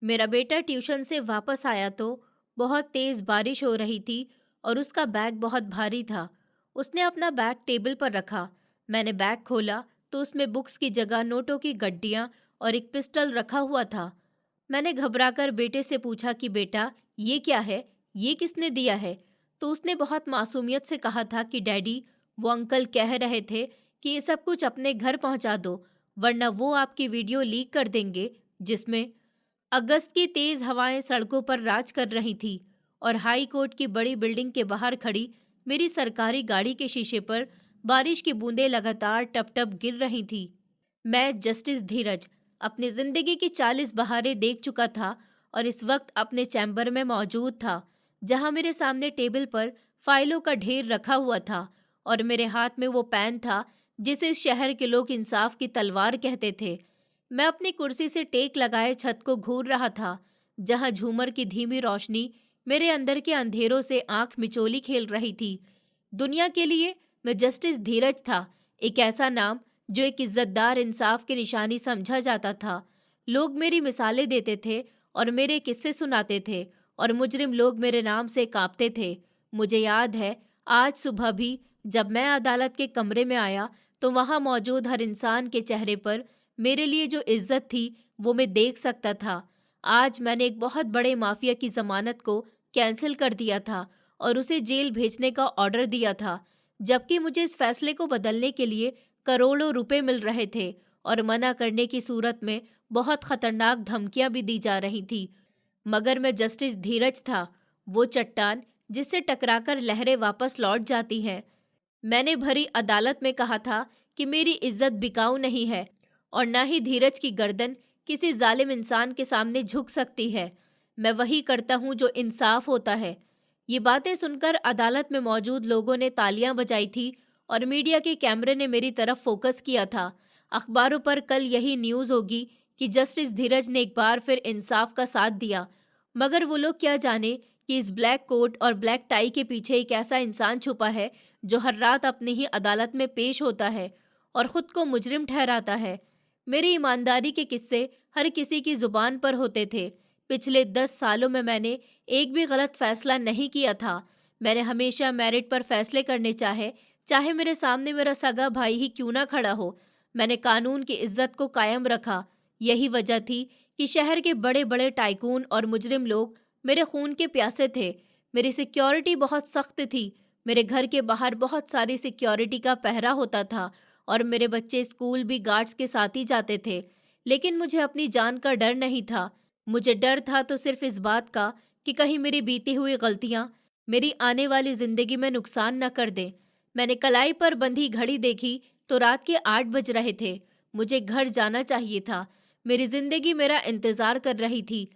मेरा बेटा ट्यूशन से वापस आया तो बहुत तेज बारिश हो रही थी और उसका बैग बहुत भारी था। उसने अपना बैग टेबल पर रखा। मैंने बैग खोला तो उसमें बुक्स की जगह नोटों की गड्डियां और एक पिस्टल रखा हुआ था। मैंने घबराकर बेटे से पूछा कि बेटा, ये क्या है? ये किसने दिया है? तो उसने बहुत मासूमियत से कहा था कि डैडी, वो अंकल कह रहे थे कि ये सब कुछ अपने घर पहुंचा दो, वरना वो आपकी वीडियो लीक कर देंगे, जिसमें अगस्त की तेज हवाएं सड़कों पर राज कर रही थी और हाई कोर्ट की बड़ी बिल्डिंग के बाहर खड़ी मेरी सरकारी गाड़ी के शीशे पर बारिश की बूंदें लगातार टप टप गिर रही थी। मैं जस्टिस धीरज अपनी जिंदगी की 40 बहारें देख चुका था और इस वक्त अपने चैम्बर में मौजूद था, जहां मेरे सामने टेबल पर फाइलों का ढेर रखा हुआ था और मेरे हाथ में वो पेन था जिसे इस शहर के लोग इंसाफ की तलवार कहते थे। मैं अपनी कुर्सी से टेक लगाए छत को घूर रहा था, जहां झूमर की धीमी रोशनी मेरे अंदर के अंधेरों से आंख मिचोली खेल रही थी। दुनिया के लिए मैं जस्टिस धीरज था, एक ऐसा नाम जो एक इज्जतदार इंसाफ की निशानी समझा जाता था। लोग मेरी मिसालें देते थे और मेरे किस्से सुनाते थे और मुजरिम लोग मेरे नाम से कांपते थे। मुझे याद है, आज सुबह भी जब मैं अदालत के कमरे में आया तो वहां मौजूद हर इंसान के चेहरे पर मेरे लिए जो इज्जत थी वो मैं देख सकता था। आज मैंने एक बहुत बड़े माफिया की जमानत को कैंसिल कर दिया था और उसे जेल भेजने का ऑर्डर दिया था, जबकि मुझे इस फैसले को बदलने के लिए करोड़ों रुपए मिल रहे थे और मना करने की सूरत में बहुत खतरनाक धमकियां भी दी जा रही थी। मगर मैं जस्टिस धीरज था, वो चट्टान जिससे टकराकर लहरें वापस लौट जाती हैं। मैंने भरी अदालत में कहा था कि मेरी इज्जत बिकाऊ नहीं है और ना ही धीरज की गर्दन किसी जालिम इंसान के सामने झुक सकती है। मैं वही करता हूँ जो इंसाफ होता है। ये बातें सुनकर अदालत में मौजूद लोगों ने तालियां बजाई थी और मीडिया के कैमरे ने मेरी तरफ फोकस किया था। अखबारों पर कल यही न्यूज़ होगी कि जस्टिस धीरज ने एक बार फिर इंसाफ का साथ दिया। मगर वो लोग क्या जाने कि इस ब्लैक कोट और ब्लैक टाई के पीछे एक ऐसा इंसान छुपा है जो हर रात अपनी ही अदालत में पेश होता है और खुद को मुजरिम ठहराता है। मेरी ईमानदारी के किस्से हर किसी की जुबान पर होते थे। पिछले 10 सालों में मैंने एक भी गलत फैसला नहीं किया था। मैंने हमेशा मेरिट पर फैसले करने चाहे, चाहे मेरे सामने मेरा सगा भाई ही क्यों ना खड़ा हो। मैंने कानून की इज्जत को कायम रखा। यही वजह थी कि शहर के बड़े बड़े टाइकून और मुजरिम लोग मेरे खून के प्यासे थे। मेरी सिक्योरिटी बहुत सख्त थी। मेरे घर के बाहर बहुत सारी सिक्योरिटी का पहरा होता था और मेरे बच्चे स्कूल भी गार्ड्स के साथ ही जाते थे। लेकिन मुझे अपनी जान का डर नहीं था। मुझे डर था तो सिर्फ इस बात का कि कहीं मेरी बीती हुई गलतियां मेरी आने वाली जिंदगी में नुकसान न कर दें। मैंने कलाई पर बंधी घड़ी देखी तो रात के 8 बज रहे थे। मुझे घर जाना चाहिए था। मेरी जिंदगी मेरा इंतजार कर रही थी।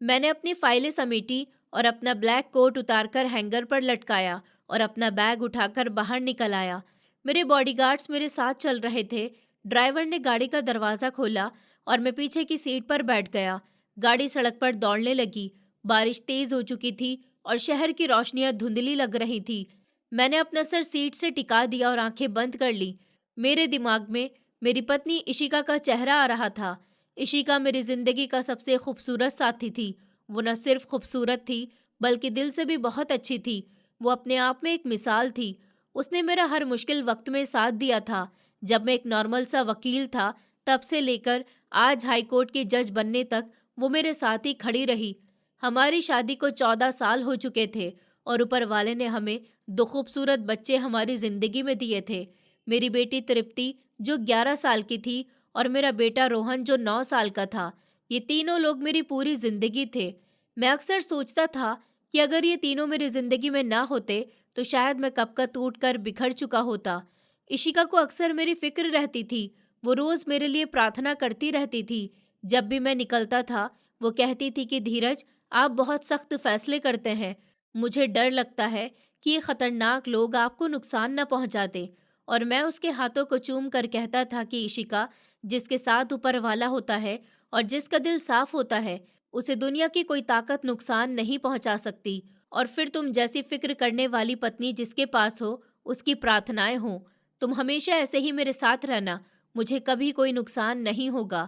मैंने अपनी फाइलें समेटी और अपना ब्लैक कोट उतारकर हैंगर पर लटकाया और अपना बैग उठाकर बाहर निकल आया। मेरे बॉडीगार्ड्स मेरे साथ चल रहे थे। ड्राइवर ने गाड़ी का दरवाज़ा खोला और मैं पीछे की सीट पर बैठ गया। गाड़ी सड़क पर दौड़ने लगी। बारिश तेज हो चुकी थी और शहर की रोशनियां धुंधली लग रही थी। मैंने अपना सर सीट से टिका दिया और आंखें बंद कर ली। मेरे दिमाग में मेरी पत्नी इशिका का चेहरा आ रहा था। इशिका मेरी जिंदगी का सबसे खूबसूरत साथी थी। वो न सिर्फ खूबसूरत थी बल्कि दिल से भी बहुत अच्छी थी। वो अपने आप में एक मिसाल थी। उसने मेरा हर मुश्किल वक्त में साथ दिया था। जब मैं एक नॉर्मल सा वकील था, तब से लेकर आज हाई कोर्ट के जज बनने तक वो मेरे साथ ही खड़ी रही। हमारी शादी को 14 साल हो चुके थे और ऊपर वाले ने हमें 2 खूबसूरत बच्चे हमारी जिंदगी में दिए थे। मेरी बेटी तृप्ति जो 11 साल की थी और मेरा बेटा रोहन जो 9 साल का था। ये तीनों लोग मेरी पूरी जिंदगी थे। मैं अक्सर सोचता था कि अगर ये तीनों मेरी जिंदगी में ना होते तो शायद मैं कब का टूट कर बिखर चुका होता। इशिका को अक्सर मेरी फिक्र रहती थी। वो रोज मेरे लिए प्रार्थना करती रहती थी। जब भी मैं निकलता था वो कहती थी कि धीरज, आप बहुत सख्त फैसले करते हैं। मुझे डर लगता है कि ये खतरनाक लोग आपको नुकसान न पहुंचा दें। और मैं उसके हाथों को चूम कर कहता था कि इशिका, जिसके साथ ऊपर वाला होता है और जिसका दिल साफ होता है, उसे दुनिया की कोई ताकत नुकसान नहीं पहुंचा सकती। और फिर तुम जैसी फिक्र करने वाली पत्नी जिसके पास हो, उसकी प्रार्थनाएं हो। तुम हमेशा ऐसे ही मेरे साथ रहना, मुझे कभी कोई नुकसान नहीं होगा।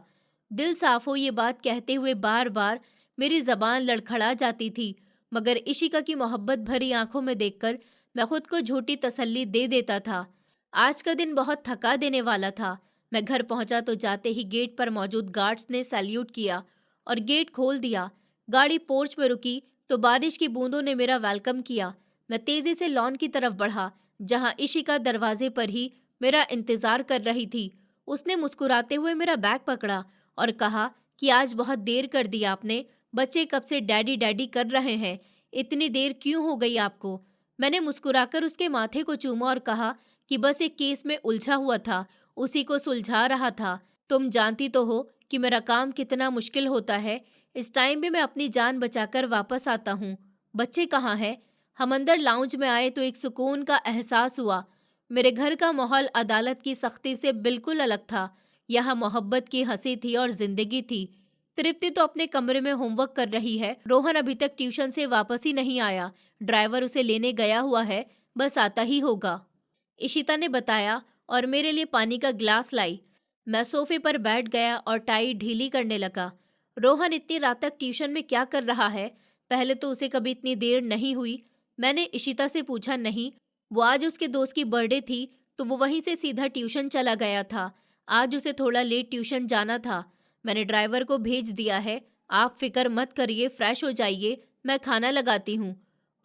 दिल साफ हो ये बात कहते हुए बार बार मेरी जबान लड़खड़ा जाती थी, मगर इशिका की मोहब्बत भरी आंखों में देखकर मैं खुद को झूठी तसल्ली दे देता था। आज का दिन बहुत थका देने वाला था। मैं घर पहुंचा तो जाते ही गेट पर मौजूद गार्ड्स ने सैल्यूट किया और गेट खोल दिया। गाड़ी पोर्च में रुकी तो बारिश की बूंदों ने मेरा वेलकम किया। मैं तेजी से लॉन की तरफ बढ़ा, जहां इशिका दरवाजे पर ही मेरा इंतजार कर रही थी। उसने मुस्कुराते हुए मेरा बैग पकड़ा और कहा कि आज बहुत देर कर दी आपने। बच्चे कब से डैडी डैडी कर रहे हैं, इतनी देर क्यों हो गई आपको? मैंने मुस्कुराकर उसके माथे को चूमा और कहा कि बस एक केस में उलझा हुआ था, उसी को सुलझा रहा था। तुम जानती तो हो कि मेरा काम कितना मुश्किल होता है। इस टाइम भी मैं अपनी जान बचाकर वापस आता हूँ। बच्चे कहाँ हैं? हम अंदर लाउंज में आए तो एक सुकून का एहसास हुआ। मेरे घर का माहौल अदालत की सख्ती से बिल्कुल अलग था। यहाँ मोहब्बत की हंसी थी और जिंदगी थी। तृप्ति तो अपने कमरे में होमवर्क कर रही है। रोहन अभी तक ट्यूशन से वापस ही नहीं आया। ड्राइवर उसे लेने गया हुआ है, बस आता ही होगा, इशिता ने बताया और मेरे लिए पानी का ग्लास लाई। मैं सोफे पर बैठ गया और टाई ढीली करने लगा। रोहन इतनी रात तक ट्यूशन में क्या कर रहा है? पहले तो उसे कभी इतनी देर नहीं हुई। मैंने इशिता से पूछा। नहीं, वो आज उसके दोस्त की बर्थडे थी तो वो वहीं से सीधा ट्यूशन चला गया था। आज उसे थोड़ा लेट ट्यूशन जाना था। मैंने ड्राइवर को भेज दिया है। आप फिक्र मत करिए, फ्रेश हो जाइए, मैं खाना लगाती हूँ।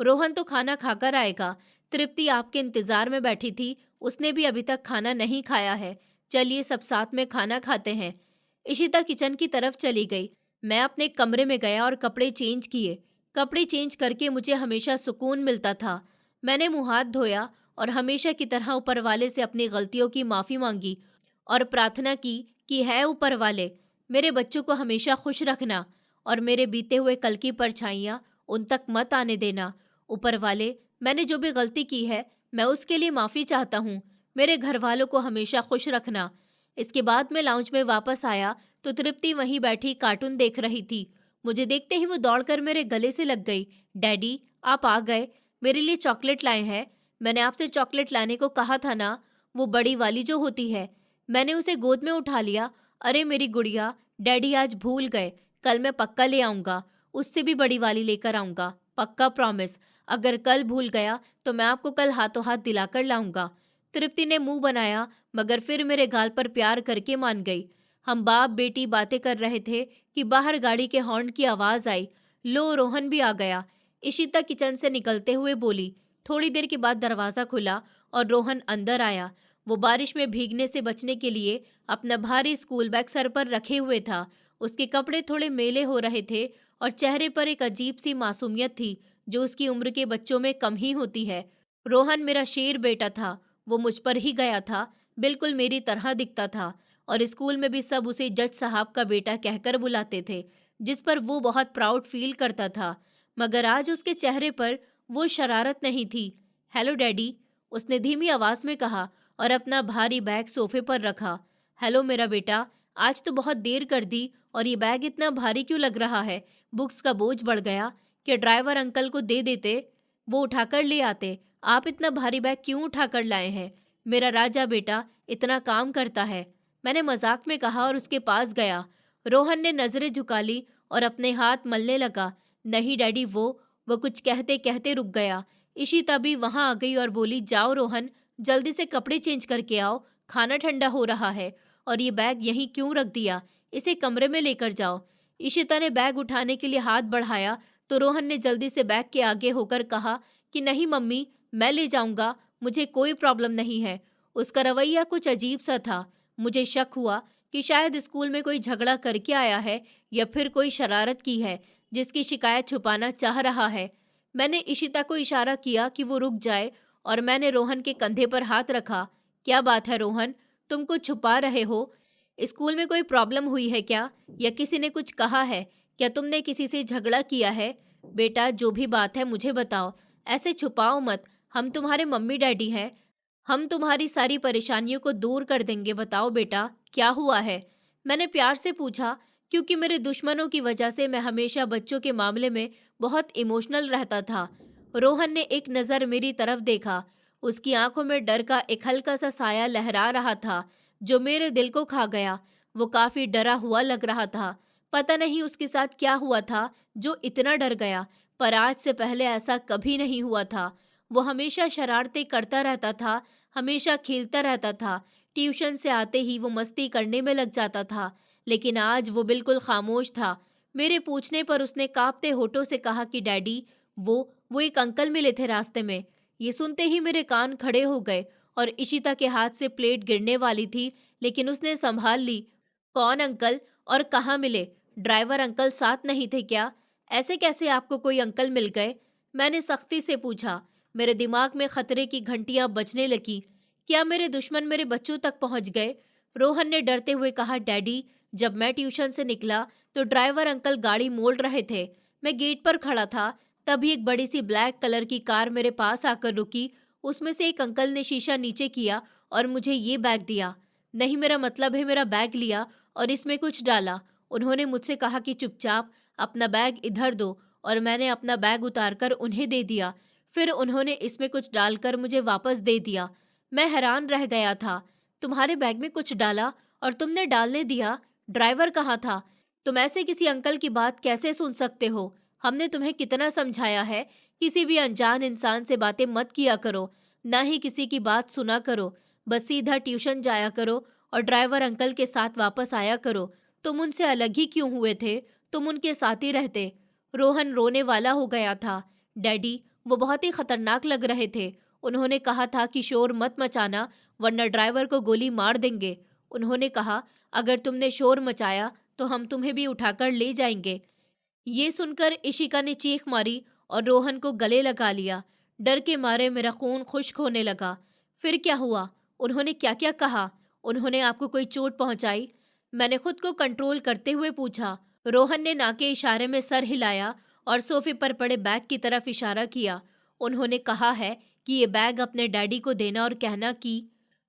रोहन तो खाना खाकर आएगा। तृप्ति आपके इंतजार में बैठी थी, उसने भी अभी तक खाना नहीं खाया है। चलिए सब साथ में खाना खाते हैं। इशिता किचन की तरफ चली गई। मैं अपने कमरे में गया और कपड़े चेंज किए। कपड़े चेंज करके मुझे हमेशा सुकून मिलता था। मैंने मुंह हाथ धोया और हमेशा की तरह ऊपर वाले से अपनी गलतियों की माफ़ी मांगी और प्रार्थना की कि है ऊपर वाले, मेरे बच्चों को हमेशा खुश रखना और मेरे बीते हुए कल की परछाइयाँ उन तक मत आने देना। ऊपर वाले, मैंने जो भी गलती की है मैं उसके लिए माफ़ी चाहता हूँ। मेरे घर वालों को हमेशा खुश रखना। इसके बाद मैं लाउंज में वापस आया तो तृप्ति वहीं बैठी कार्टून देख रही थी। मुझे देखते ही वो दौड़कर मेरे गले से लग गई। डैडी, आप आ गए, मेरे लिए चॉकलेट लाए हैं। मैंने आपसे चॉकलेट लाने को कहा था ना, वो बड़ी वाली जो होती है। मैंने उसे गोद में उठा लिया। अरे मेरी गुड़िया, डैडी आज भूल गए, कल मैं पक्का ले आऊँगा, उससे भी बड़ी वाली लेकर आऊँगा, पक्का प्रॉमिस। अगर कल भूल गया तो मैं आपको कल हाथों हाथ दिलाकर लाऊंगा। तृप्ति ने मुंह बनाया मगर फिर मेरे गाल पर प्यार करके मान गई। हम बाप बेटी बातें कर रहे थे कि बाहर गाड़ी के हॉर्न की आवाज आई। लो, रोहन भी आ गया, इशिता किचन से निकलते हुए बोली। थोड़ी देर के बाद दरवाजा खुला और रोहन अंदर आया। वो बारिश में भीगने से बचने के लिए अपना भारी स्कूल बैग सर पर रखे हुए था। उसके कपड़े थोड़े मेले हो रहे थे और चेहरे पर एक अजीब सी मासूमियत थी जो उसकी उम्र के बच्चों में कम ही होती है। रोहन मेरा शेर बेटा था। वो मुझ पर ही गया था, बिल्कुल मेरी तरह दिखता था और स्कूल में भी सब उसे जज साहब का बेटा कहकर बुलाते थे, जिस पर वो बहुत प्राउड फील करता था। मगर आज उसके चेहरे पर वो शरारत नहीं थी। हेलो डैडी, उसने धीमी आवाज में कहा और अपना भारी बैग सोफे पर रखा। हेलो मेरा बेटा, आज तो बहुत देर कर दी और ये बैग इतना भारी क्यों लग रहा है? बुक्स का बोझ बढ़ गया? कि ड्राइवर अंकल को दे देते, वो उठाकर ले आते। आप इतना भारी बैग क्यों उठाकर लाए हैं? मेरा राजा बेटा इतना काम करता है, मैंने मजाक में कहा और उसके पास गया। रोहन ने नजरें झुका ली और अपने हाथ मलने लगा। नहीं डैडी, वो कुछ कहते कहते रुक गया। इशिता भी वहां आ गई और बोली, जाओ रोहन, जल्दी से कपड़े चेंज करके आओ, खाना ठंडा हो रहा है। और ये बैग यहीं क्यों रख दिया? इसे कमरे में लेकर जाओ। इशिता ने बैग उठाने के लिए हाथ बढ़ाया तो रोहन ने जल्दी से बैग के आगे होकर कहा कि नहीं मम्मी, मैं ले जाऊंगा, मुझे कोई प्रॉब्लम नहीं है। उसका रवैया कुछ अजीब सा था। मुझे शक हुआ कि शायद स्कूल में कोई झगड़ा करके आया है या फिर कोई शरारत की है जिसकी शिकायत छुपाना चाह रहा है। मैंने इशिता को इशारा किया कि वो रुक जाए और मैंने रोहन के कंधे पर हाथ रखा। क्या बात है रोहन, तुम कुछ छुपा रहे हो? स्कूल में कोई प्रॉब्लम हुई है क्या, या किसी ने कुछ कहा है? क्या तुमने किसी से झगड़ा किया है? बेटा, जो भी बात है मुझे बताओ, ऐसे छुपाओ मत। हम तुम्हारे मम्मी डैडी हैं, हम तुम्हारी सारी परेशानियों को दूर कर देंगे। बताओ बेटा, क्या हुआ है? मैंने प्यार से पूछा, क्योंकि मेरे दुश्मनों की वजह से मैं हमेशा बच्चों के मामले में बहुत इमोशनल रहता था। रोहन ने एक नज़र मेरी तरफ देखा। उसकी आंखों में डर का एक हल्का सा साया लहरा रहा था जो मेरे दिल को खा गया। वो काफी डरा हुआ लग रहा था। पता नहीं उसके साथ क्या हुआ था जो इतना डर गया, पर आज से पहले ऐसा कभी नहीं हुआ था। वो हमेशा शरारतें करता रहता था, हमेशा खेलता रहता था। ट्यूशन से आते ही वो मस्ती करने में लग जाता था, लेकिन आज वो बिल्कुल खामोश था। मेरे पूछने पर उसने कांपते होठों से कहा कि डैडी, वो एक अंकल मिले थे रास्ते में। ये सुनते ही मेरे कान खड़े हो गए और इशिता के हाथ से प्लेट गिरने वाली थी, लेकिन उसने संभाल ली। कौन अंकल और कहाँ मिले? ड्राइवर अंकल साथ नहीं थे क्या? ऐसे कैसे आपको कोई अंकल मिल गए? मैंने सख्ती से पूछा। मेरे दिमाग में खतरे की घंटियां बजने लगी। क्या मेरे दुश्मन मेरे बच्चों तक पहुंच गए? रोहन ने डरते हुए कहा, डैडी, जब मैं ट्यूशन से निकला तो ड्राइवर अंकल गाड़ी मोड़ रहे थे। मैं गेट पर खड़ा था, तभी एक बड़ी सी ब्लैक कलर की कार मेरे पास आकर रुकी। उसमें से एक अंकल ने शीशा नीचे किया और मुझे ये बैग दिया। नहीं, मेरा मतलब है मेरा बैग लिया और इसमें कुछ डाला। उन्होंने मुझसे कहा कि चुपचाप अपना बैग इधर दो, और मैंने अपना बैग उतारकर उन्हें दे दिया। फिर उन्होंने इसमें कुछ डालकर मुझे वापस दे दिया। मैं हैरान रह गया था। तुम्हारे बैग में कुछ डाला और तुमने डालने दिया? ड्राइवर कहाँ था? तुम ऐसे किसी अंकल की बात कैसे सुन सकते हो? हमने तुम्हें कितना समझाया है, किसी भी अनजान इंसान से बातें मत किया करो, ना ही किसी की बात सुना करो। बस सीधा ट्यूशन जाया करो और ड्राइवर अंकल के साथ वापस आया करो। तुम उनसे अलग ही क्यों हुए थे? तुम उनके साथ ही रहते। रोहन रोने वाला हो गया था। डैडी, वो बहुत ही खतरनाक लग रहे थे। उन्होंने कहा था कि शोर मत मचाना, वरना ड्राइवर को गोली मार देंगे। उन्होंने कहा, अगर तुमने शोर मचाया तो हम तुम्हें भी उठाकर ले जाएंगे। ये सुनकर इशिका ने चीख मारी और रोहन को गले लगा लिया। डर के मारे मेरा खून खुश्क होने लगा। फिर क्या हुआ? उन्होंने क्या क्या कहा? उन्होंने आपको कोई चोट पहुंचाई? मैंने खुद को कंट्रोल करते हुए पूछा। रोहन ने ना के इशारे में सर हिलाया और सोफे पर पड़े बैग की तरफ इशारा किया। उन्होंने कहा है कि ये बैग अपने डैडी को देना और कहना कि।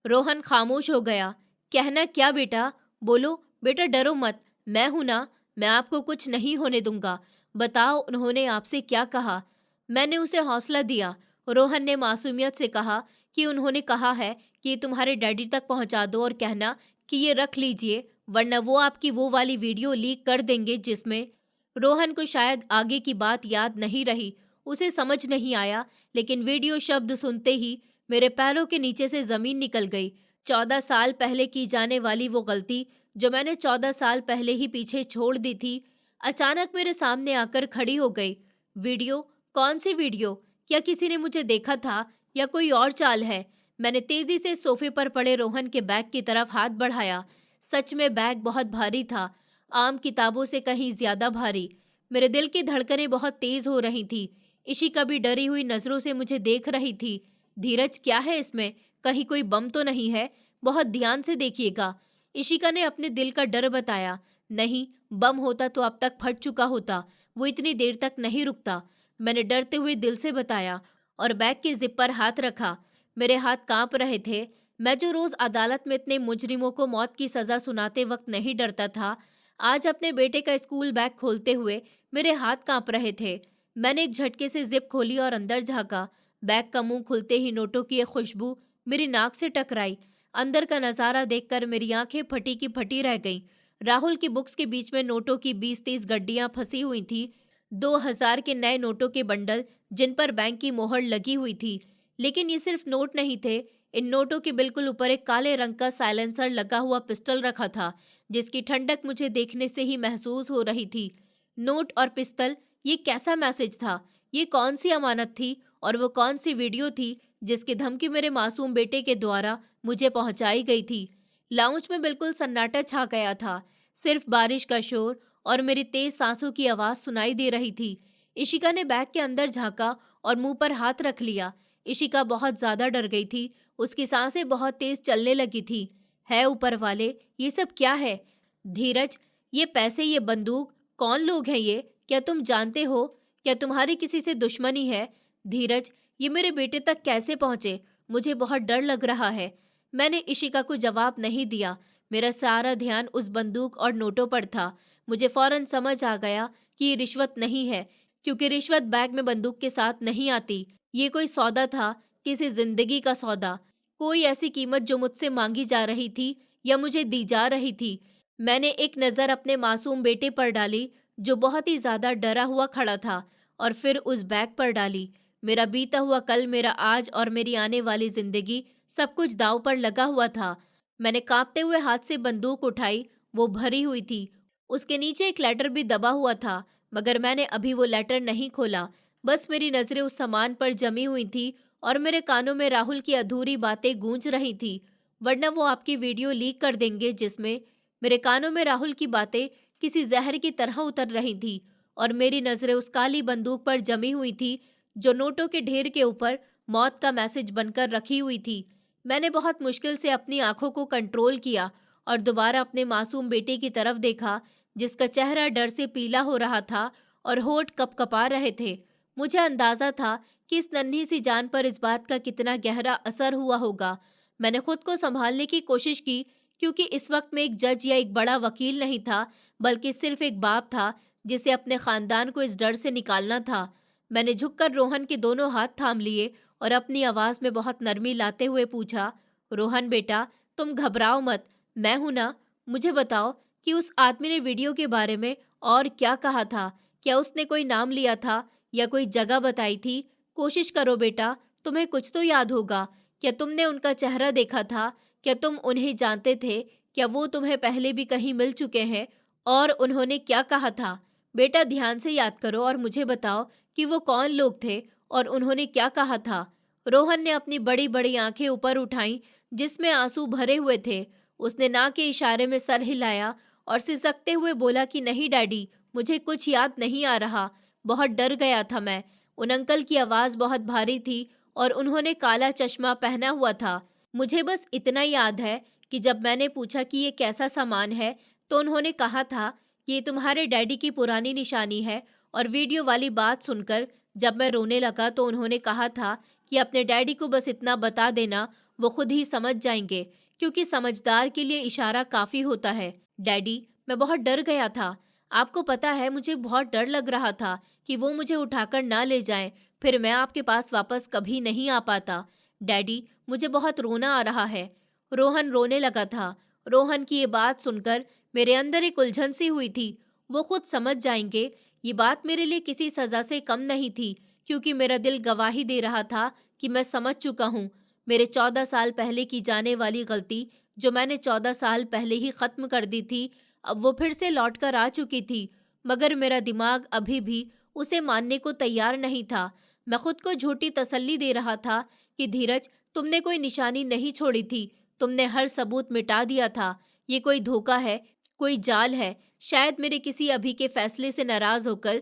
रोहन खामोश हो गया। कहना क्या बेटा? बोलो बेटा, डरो मत, मैं हूं ना, मैं आपको कुछ नहीं होने दूंगा। बताओ, उन्होंने आपसे क्या कहा? मैंने उसे हौसला दिया। रोहन ने मासूमियत से कहा कि उन्होंने कहा है कि तुम्हारे डैडी तक पहुंचा दो और कहना कि ये रख लीजिए, वरना वो आपकी वो वाली वीडियो लीक कर देंगे जिसमें। रोहन को शायद आगे की बात याद नहीं रही, उसे समझ नहीं आया, लेकिन वीडियो शब्द सुनते ही मेरे पैरों के नीचे से जमीन निकल गई। 14 साल पहले की जाने वाली वो गलती जो मैंने 14 साल पहले ही पीछे छोड़ दी थी, अचानक मेरे सामने आकर खड़ी हो गई। वीडियो? कौन सी वीडियो? क्या किसी ने मुझे देखा था या कोई और चाल है? मैंने तेजी से सोफे पर पड़े रोहन के बैग की तरफ हाथ बढ़ाया। सच में बैग बहुत भारी था, आम किताबों से कहीं ज्यादा भारी। मेरे दिल की धड़कनें बहुत तेज हो रही थी। इशिका भी डरी हुई नजरों से मुझे देख रही थी। धीरज, क्या है इसमें? कहीं कोई बम तो नहीं है? बहुत ध्यान से देखिएगा। इशिका ने अपने दिल का डर बताया। नहीं, बम होता तो अब तक फट चुका होता, वो इतनी देर तक नहीं रुकता। मैंने डरते हुए दिल से बताया और बैग की जिप पर हाथ रखा। मेरे हाथ कांप रहे थे। मैं जो रोज अदालत में इतने मुजरिमों को मौत की सजा सुनाते वक्त नहीं डरता था, आज अपने बेटे का स्कूल बैग खोलते हुए मेरे हाथ कांप रहे थे। मैंने एक झटके से जिप खोली और अंदर झांका। बैग का मुंह खुलते ही नोटों की एक खुशबू मेरी नाक से टकराई। अंदर का नजारा देखकर मेरी आंखें फटी की फटी रह गईं। राहुल की बुक्स के बीच में नोटों की 20-30 गड्डियां फंसी हुई थी। 2000 के नए नोटों के बंडल जिन पर बैंक की मोहर लगी हुई थी। लेकिन ये सिर्फ नोट नहीं थे। इन नोटों के बिल्कुल ऊपर एक काले रंग का साइलेंसर लगा हुआ पिस्टल रखा था, जिसकी ठंडक मुझे देखने से ही महसूस हो रही थी। नोट और पिस्टल, ये कैसा मैसेज था? ये कौन सी अमानत थी और वो कौन सी वीडियो थी जिसकी धमकी मेरे मासूम बेटे के द्वारा मुझे पहुंचाई गई थी? लाउंज में बिल्कुल सन्नाटा छा गया था। सिर्फ बारिश का शोर और मेरी तेज सांसों की आवाज सुनाई दे रही थी। इशिका ने बैग के अंदर झांका और मुंह पर हाथ रख लिया। इशिका बहुत ज्यादा डर गई थी। उसकी सांसें बहुत तेज चलने लगी थी। है ऊपर वाले, ये सब क्या है? धीरज, ये पैसे, ये बंदूक, कौन लोग हैं ये? क्या तुम जानते हो? क्या तुम्हारी किसी से दुश्मनी है? धीरज, ये मेरे बेटे तक कैसे पहुंचे? मुझे बहुत डर लग रहा है। मैंने इशिका को जवाब नहीं दिया। मेरा सारा ध्यान उस बंदूक और नोटों पर था। मुझे फौरन समझ आ गया कि ये रिश्वत नहीं है, क्योंकि रिश्वत बैग में बंदूक के साथ नहीं आती। ये कोई सौदा था, किसी जिंदगी का सौदा। कोई ऐसी कीमत जो मुझसे मांगी जा रही थी या मुझे दी जा रही थी। मैंने एक नज़र अपने मासूम बेटे पर डाली, जो बहुत ही ज़्यादा डरा हुआ खड़ा था, और फिर उस बैग पर डाली। मेरा बीता हुआ कल, मेरा आज और मेरी आने वाली ज़िंदगी, सब कुछ दांव पर लगा हुआ था। मैंने कांपते हुए हाथ से बंदूक उठाई। वो भरी हुई थी। उसके नीचे एक लेटर भी दबा हुआ था, मगर मैंने अभी वो लेटर नहीं खोला। बस मेरी नज़रें उस सामान पर जमी हुई थी और मेरे कानों में राहुल की अधूरी बातें गूंज रही थी। वरना वो आपकी वीडियो लीक कर देंगे, जिसमें मेरे कानों में राहुल की बातें किसी जहर की तरह उतर रही थी, और मेरी नजरें उस काली बंदूक पर जमी हुई थी, जो नोटों के ढेर के ऊपर मौत का मैसेज बनकर रखी हुई थी। मैंने बहुत मुश्किल से अपनी आंखों को कंट्रोल किया और दोबारा अपने मासूम बेटे की तरफ देखा, जिसका चेहरा डर से पीला हो रहा था और होठ कपकपा रहे थे। मुझे अंदाजा था कि इस नन्ही सी जान पर इस बात का कितना गहरा असर हुआ होगा। मैंने खुद को संभालने की कोशिश की, क्योंकि इस वक्त में एक जज या एक बड़ा वकील नहीं था, बल्कि सिर्फ एक बाप था, जिसे अपने खानदान को इस डर से निकालना था। मैंने झुककर रोहन के दोनों हाथ थाम लिए और अपनी आवाज में बहुत नरमी लाते हुए पूछा, रोहन बेटा, तुम घबराओ मत, मैं हूं ना। मुझे बताओ कि उस आदमी ने वीडियो के बारे में और क्या कहा था। क्या उसने कोई नाम लिया था या कोई जगह बताई थी? कोशिश करो बेटा, तुम्हें कुछ तो याद होगा। क्या तुमने उनका चेहरा देखा था? क्या तुम उन्हें जानते थे? क्या वो तुम्हें पहले भी कहीं मिल चुके हैं? और उन्होंने क्या कहा था? बेटा, ध्यान से याद करो और मुझे बताओ कि वो कौन लोग थे और उन्होंने क्या कहा था। रोहन ने अपनी बड़ी बड़ी आंखें ऊपर उठाईं, जिसमें आंसू भरे हुए थे। उसने ना के इशारे में सर हिलाया और सिसकते हुए बोला कि नहीं डैडी, मुझे कुछ याद नहीं आ रहा। बहुत डर गया था मैं। उन अंकल की आवाज़ बहुत भारी थी और उन्होंने काला चश्मा पहना हुआ था। मुझे बस इतना याद है कि जब मैंने पूछा कि ये कैसा सामान है, तो उन्होंने कहा था कि ये तुम्हारे डैडी की पुरानी निशानी है। और वीडियो वाली बात सुनकर जब मैं रोने लगा, तो उन्होंने कहा था कि अपने डैडी को बस इतना बता देना, वो खुद ही समझ जाएंगे, क्योंकि समझदार के लिए इशारा काफ़ी होता है। डैडी, मैं बहुत डर गया था। आपको पता है, मुझे बहुत डर लग रहा था कि वो मुझे उठाकर ना ले जाएं, फिर मैं आपके पास वापस कभी नहीं आ पाता। डैडी, मुझे बहुत रोना आ रहा है। रोहन रोने लगा था। रोहन की ये बात सुनकर मेरे अंदर एक उलझन सी हुई थी। वो खुद समझ जाएंगे। ये बात मेरे लिए किसी सज़ा से कम नहीं थी, क्योंकि मेरा दिल गवाही दे रहा था कि मैं समझ चुका हूँ। मेरे 14 साल पहले की जाने वाली गलती, जो मैंने 14 साल पहले ही ख़त्म कर दी थी, अब वो फिर से लौट कर आ चुकी थी। मगर मेरा दिमाग अभी भी उसे मानने को तैयार नहीं था। मैं खुद को झूठी तसल्ली दे रहा था कि धीरज, तुमने कोई निशानी नहीं छोड़ी थी, तुमने हर सबूत मिटा दिया था। ये कोई धोखा है, कोई जाल है। शायद मेरे किसी अभी के फैसले से नाराज होकर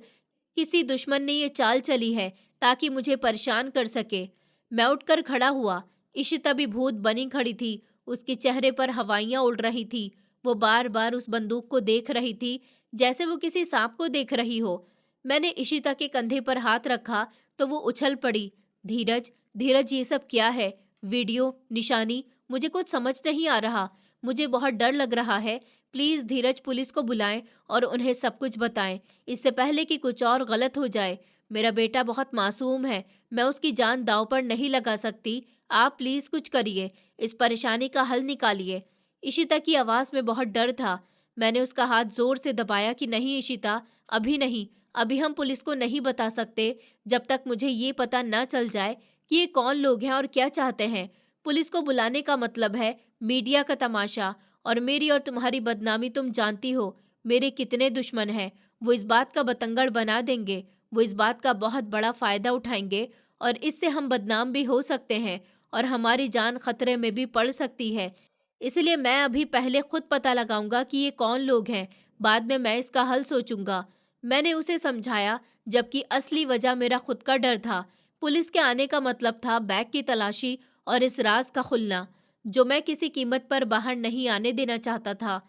किसी दुश्मन ने ये चाल चली है, ताकि मुझे परेशान कर सके। मैं उठकर खड़ा हुआ। इशिता भी भूत बनी खड़ी थी। उसके चेहरे पर हवाइयां उड़ रही थी। वो बार बार उस बंदूक को देख रही थी, जैसे वो किसी सांप को देख रही हो। मैंने इशिता के कंधे पर हाथ रखा तो वो उछल पड़ी। धीरज, धीरज, ये सब क्या है? वीडियो, निशानी, मुझे कुछ समझ नहीं आ रहा। मुझे बहुत डर लग रहा है। प्लीज धीरज, पुलिस को बुलाएं और उन्हें सब कुछ बताएं, इससे पहले कि कुछ और गलत हो जाए। मेरा बेटा बहुत मासूम है। मैं उसकी जान दांव पर नहीं लगा सकती। आप प्लीज कुछ करिए। इस परेशानी का हल निकालिए। इशिता की आवाज में बहुत डर था। मैंने उसका हाथ जोर से दबाया कि नहीं इशिता, अभी नहीं। अभी हम पुलिस को नहीं बता सकते, जब तक मुझे ये पता न चल जाए कि ये कौन लोग हैं और क्या चाहते हैं। पुलिस को बुलाने का मतलब है मीडिया का तमाशा, और मेरी और तुम्हारी बदनामी तुम जानती हो। मेरे कितने दुश्मन हैं। वो इस बात का बतंगड़ बना देंगे। वो इस बात का बहुत बड़ा फायदा उठाएंगे, और इससे हम बदनाम भी हो सकते हैं और हमारी जान खतरे में भी पड़ सकती है। इसलिए मैं अभी पहले खुद पता लगाऊंगा कि ये कौन लोग हैं, बाद में मैं इसका हल सोचूंगा। मैंने उसे समझाया, जबकि असली वजह मेरा खुद का डर था। पुलिस के आने का मतलब था बैग की तलाशी और इस राज का खुलना, जो मैं किसी कीमत पर बाहर नहीं आने देना चाहता था।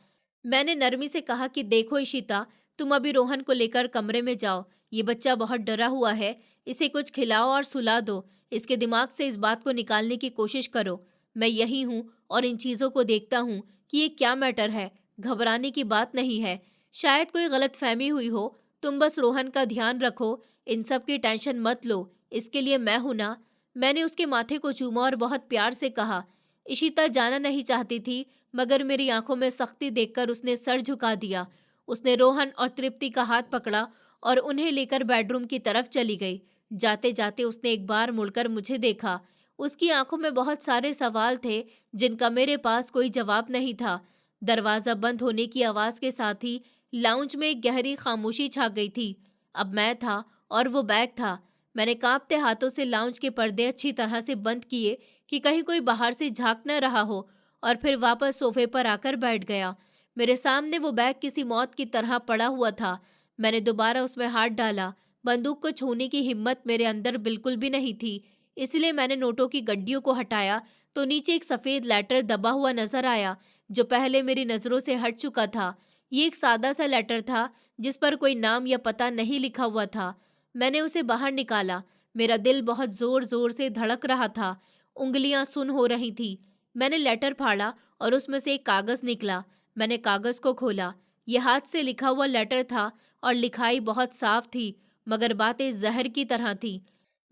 मैंने नरमी से कहा कि देखो इशिता, तुम अभी रोहन को लेकर कमरे में जाओ। ये बच्चा बहुत डरा हुआ है। इसे कुछ खिलाओ और सुला दो। इसके दिमाग से इस बात को निकालने की कोशिश करो। मैं यही हूँ और इन चीज़ों को देखता हूँ कि ये क्या मैटर है। घबराने की बात नहीं है। शायद कोई गलतफहमी हुई हो। तुम बस रोहन का ध्यान रखो। इन सब की टेंशन मत लो। इसके लिए मैं हूं ना। मैंने उसके माथे को चूमा और बहुत प्यार से कहा, इशिता जाना नहीं चाहती थी, मगर मेरी आंखों में सख्ती देखकर उसने सर झुका दिया। उसने रोहन और तृप्ति का हाथ पकड़ा और उन्हें लेकर बेडरूम की तरफ चली गई। जाते जाते उसने एक बार मुड़कर मुझे देखा। उसकी आंखों में बहुत सारे सवाल थे, जिनका मेरे पास कोई जवाब नहीं था। दरवाजा बंद होने की आवाज के साथ ही लाउंज में एक गहरी खामोशी छा गई थी। अब मैं था और वो बैग था। मैंने कांपते हाथों से लाउंज के पर्दे अच्छी तरह से बंद किए कि कहीं कोई बाहर से झांक न रहा हो, और फिर वापस सोफे पर आकर बैठ गया। मेरे सामने वो बैग किसी मौत की तरह पड़ा हुआ था। मैंने दोबारा उसमें हाथ डाला। बंदूक को छूने की हिम्मत मेरे अंदर बिल्कुल भी नहीं थी, इसलिए मैंने नोटों की गड्डियों को हटाया तो नीचे एक सफ़ेद लेटर दबा हुआ नजर आया, जो पहले मेरी नज़रों से हट चुका था। ये एक सादा सा लेटर था, जिस पर कोई नाम या पता नहीं लिखा हुआ था। मैंने उसे बाहर निकाला। मेरा दिल बहुत जोर जोर से धड़क रहा था। उंगलियां सुन्न हो रही थी। मैंने लेटर फाड़ा और उसमें से एक कागज निकला। मैंने कागज को खोला। यह हाथ से लिखा हुआ लेटर था और लिखाई बहुत साफ थी, मगर बातें जहर की तरह थी।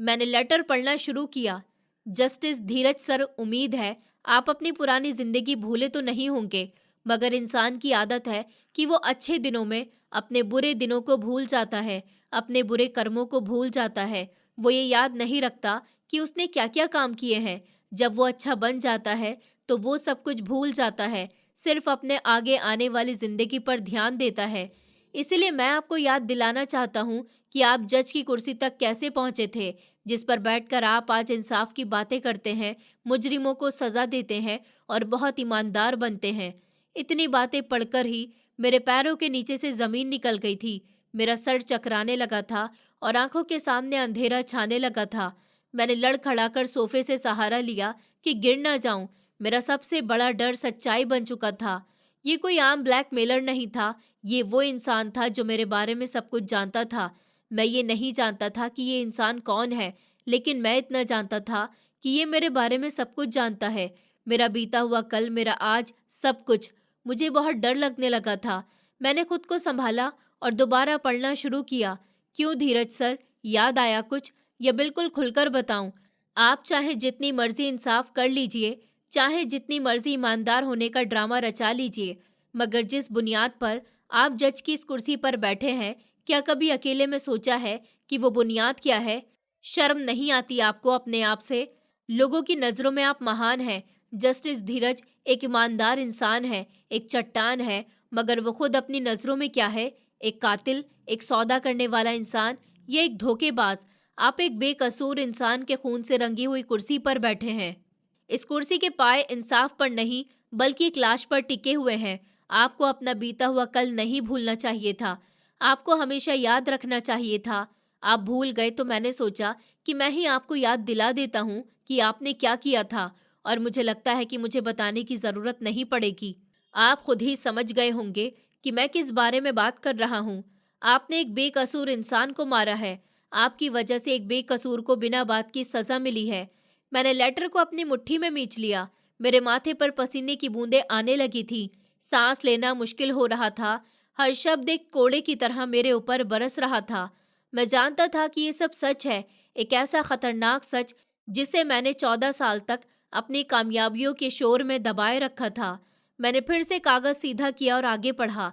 मैंने लेटर पढ़ना शुरू किया। जस्टिस धीरज सर, उम्मीद है आप अपनी पुरानी जिंदगी भूले तो नहीं होंगे, मगर इंसान की आदत है कि वो अच्छे दिनों में अपने बुरे दिनों को भूल जाता है, अपने बुरे कर्मों को भूल जाता है। वो ये याद नहीं रखता कि उसने क्या क्या काम किए हैं। जब वो अच्छा बन जाता है तो वो सब कुछ भूल जाता है, सिर्फ अपने आगे आने वाली जिंदगी पर ध्यान देता है। इसलिए मैं आपको याद दिलाना चाहता हूँ कि आप जज की कुर्सी तक कैसे पहुंचे थे, जिस पर बैठकर आप आज इंसाफ की बातें करते हैं, मुजरिमों को सजा देते हैं और बहुत ईमानदार बनते हैं। इतनी बातें पढ़कर ही मेरे पैरों के नीचे से जमीन निकल गई थी। मेरा सर चकराने लगा था और आंखों के सामने अंधेरा छाने लगा था। मैंने लड़खड़ाकर सोफे से सहारा लिया कि गिर ना जाऊं। मेरा सबसे बड़ा डर सच्चाई बन चुका था। ये कोई आम ब्लैकमेलर नहीं था, ये वो इंसान था जो मेरे बारे में सब कुछ जानता था। मैं ये नहीं जानता था कि ये इंसान कौन है, लेकिन मैं इतना जानता था कि ये मेरे बारे में सब कुछ जानता है। मेरा बीता हुआ कल, मेरा आज, सब कुछ। मुझे बहुत डर लगने लगा था। मैंने खुद को संभाला और दोबारा पढ़ना शुरू किया। क्यों धीरज सर, याद आया कुछ? या बिल्कुल खुलकर बताऊं? आप चाहे जितनी मर्जी इंसाफ कर लीजिए, चाहे जितनी मर्जी ईमानदार होने का ड्रामा रचा लीजिए, मगर जिस बुनियाद पर आप जज की इस कुर्सी पर बैठे हैं, क्या कभी अकेले में सोचा है कि वो बुनियाद क्या है? शर्म नहीं आती आपको अपने आप से? लोगों की नज़रों में आप महान हैं। जस्टिस धीरज एक ईमानदार इंसान है, एक चट्टान है, मगर वो खुद अपनी नज़रों में क्या है? एक कातिल, एक सौदा करने वाला इंसान, ये एक धोखेबाज। आप एक बेकसूर इंसान के खून से रंगी हुई कुर्सी पर बैठे हैं। इस कुर्सी के पाए इंसाफ पर नहीं, बल्कि एक लाश पर टिके हुए हैं। आपको अपना बीता हुआ कल नहीं भूलना चाहिए था। आपको हमेशा याद रखना चाहिए था। आप भूल गए तो मैंने सोचा कि मैं ही आपको याद दिला देता हूँ कि आपने क्या किया था, और मुझे लगता है कि मुझे बताने की ज़रूरत नहीं पड़ेगी। आप खुद ही समझ गए होंगे कि मैं किस बारे में बात कर रहा हूँ। आपने एक बेकसूर इंसान को मारा है। आपकी वजह से एक बेकसूर को बिना बात की सज़ा मिली है। मैंने लेटर को अपनी मुट्ठी में मींच लिया। मेरे माथे पर पसीने की बूंदें आने लगी थी। सांस लेना मुश्किल हो रहा था। हर शब्द एक कोड़े की तरह मेरे ऊपर बरस रहा था। मैं जानता था कि ये सब सच है, एक ऐसा खतरनाक सच जिसे मैंने 14 साल तक अपनी कामयाबियों के शोर में दबाए रखा था। मैंने फिर से कागज सीधा किया और आगे पढ़ा।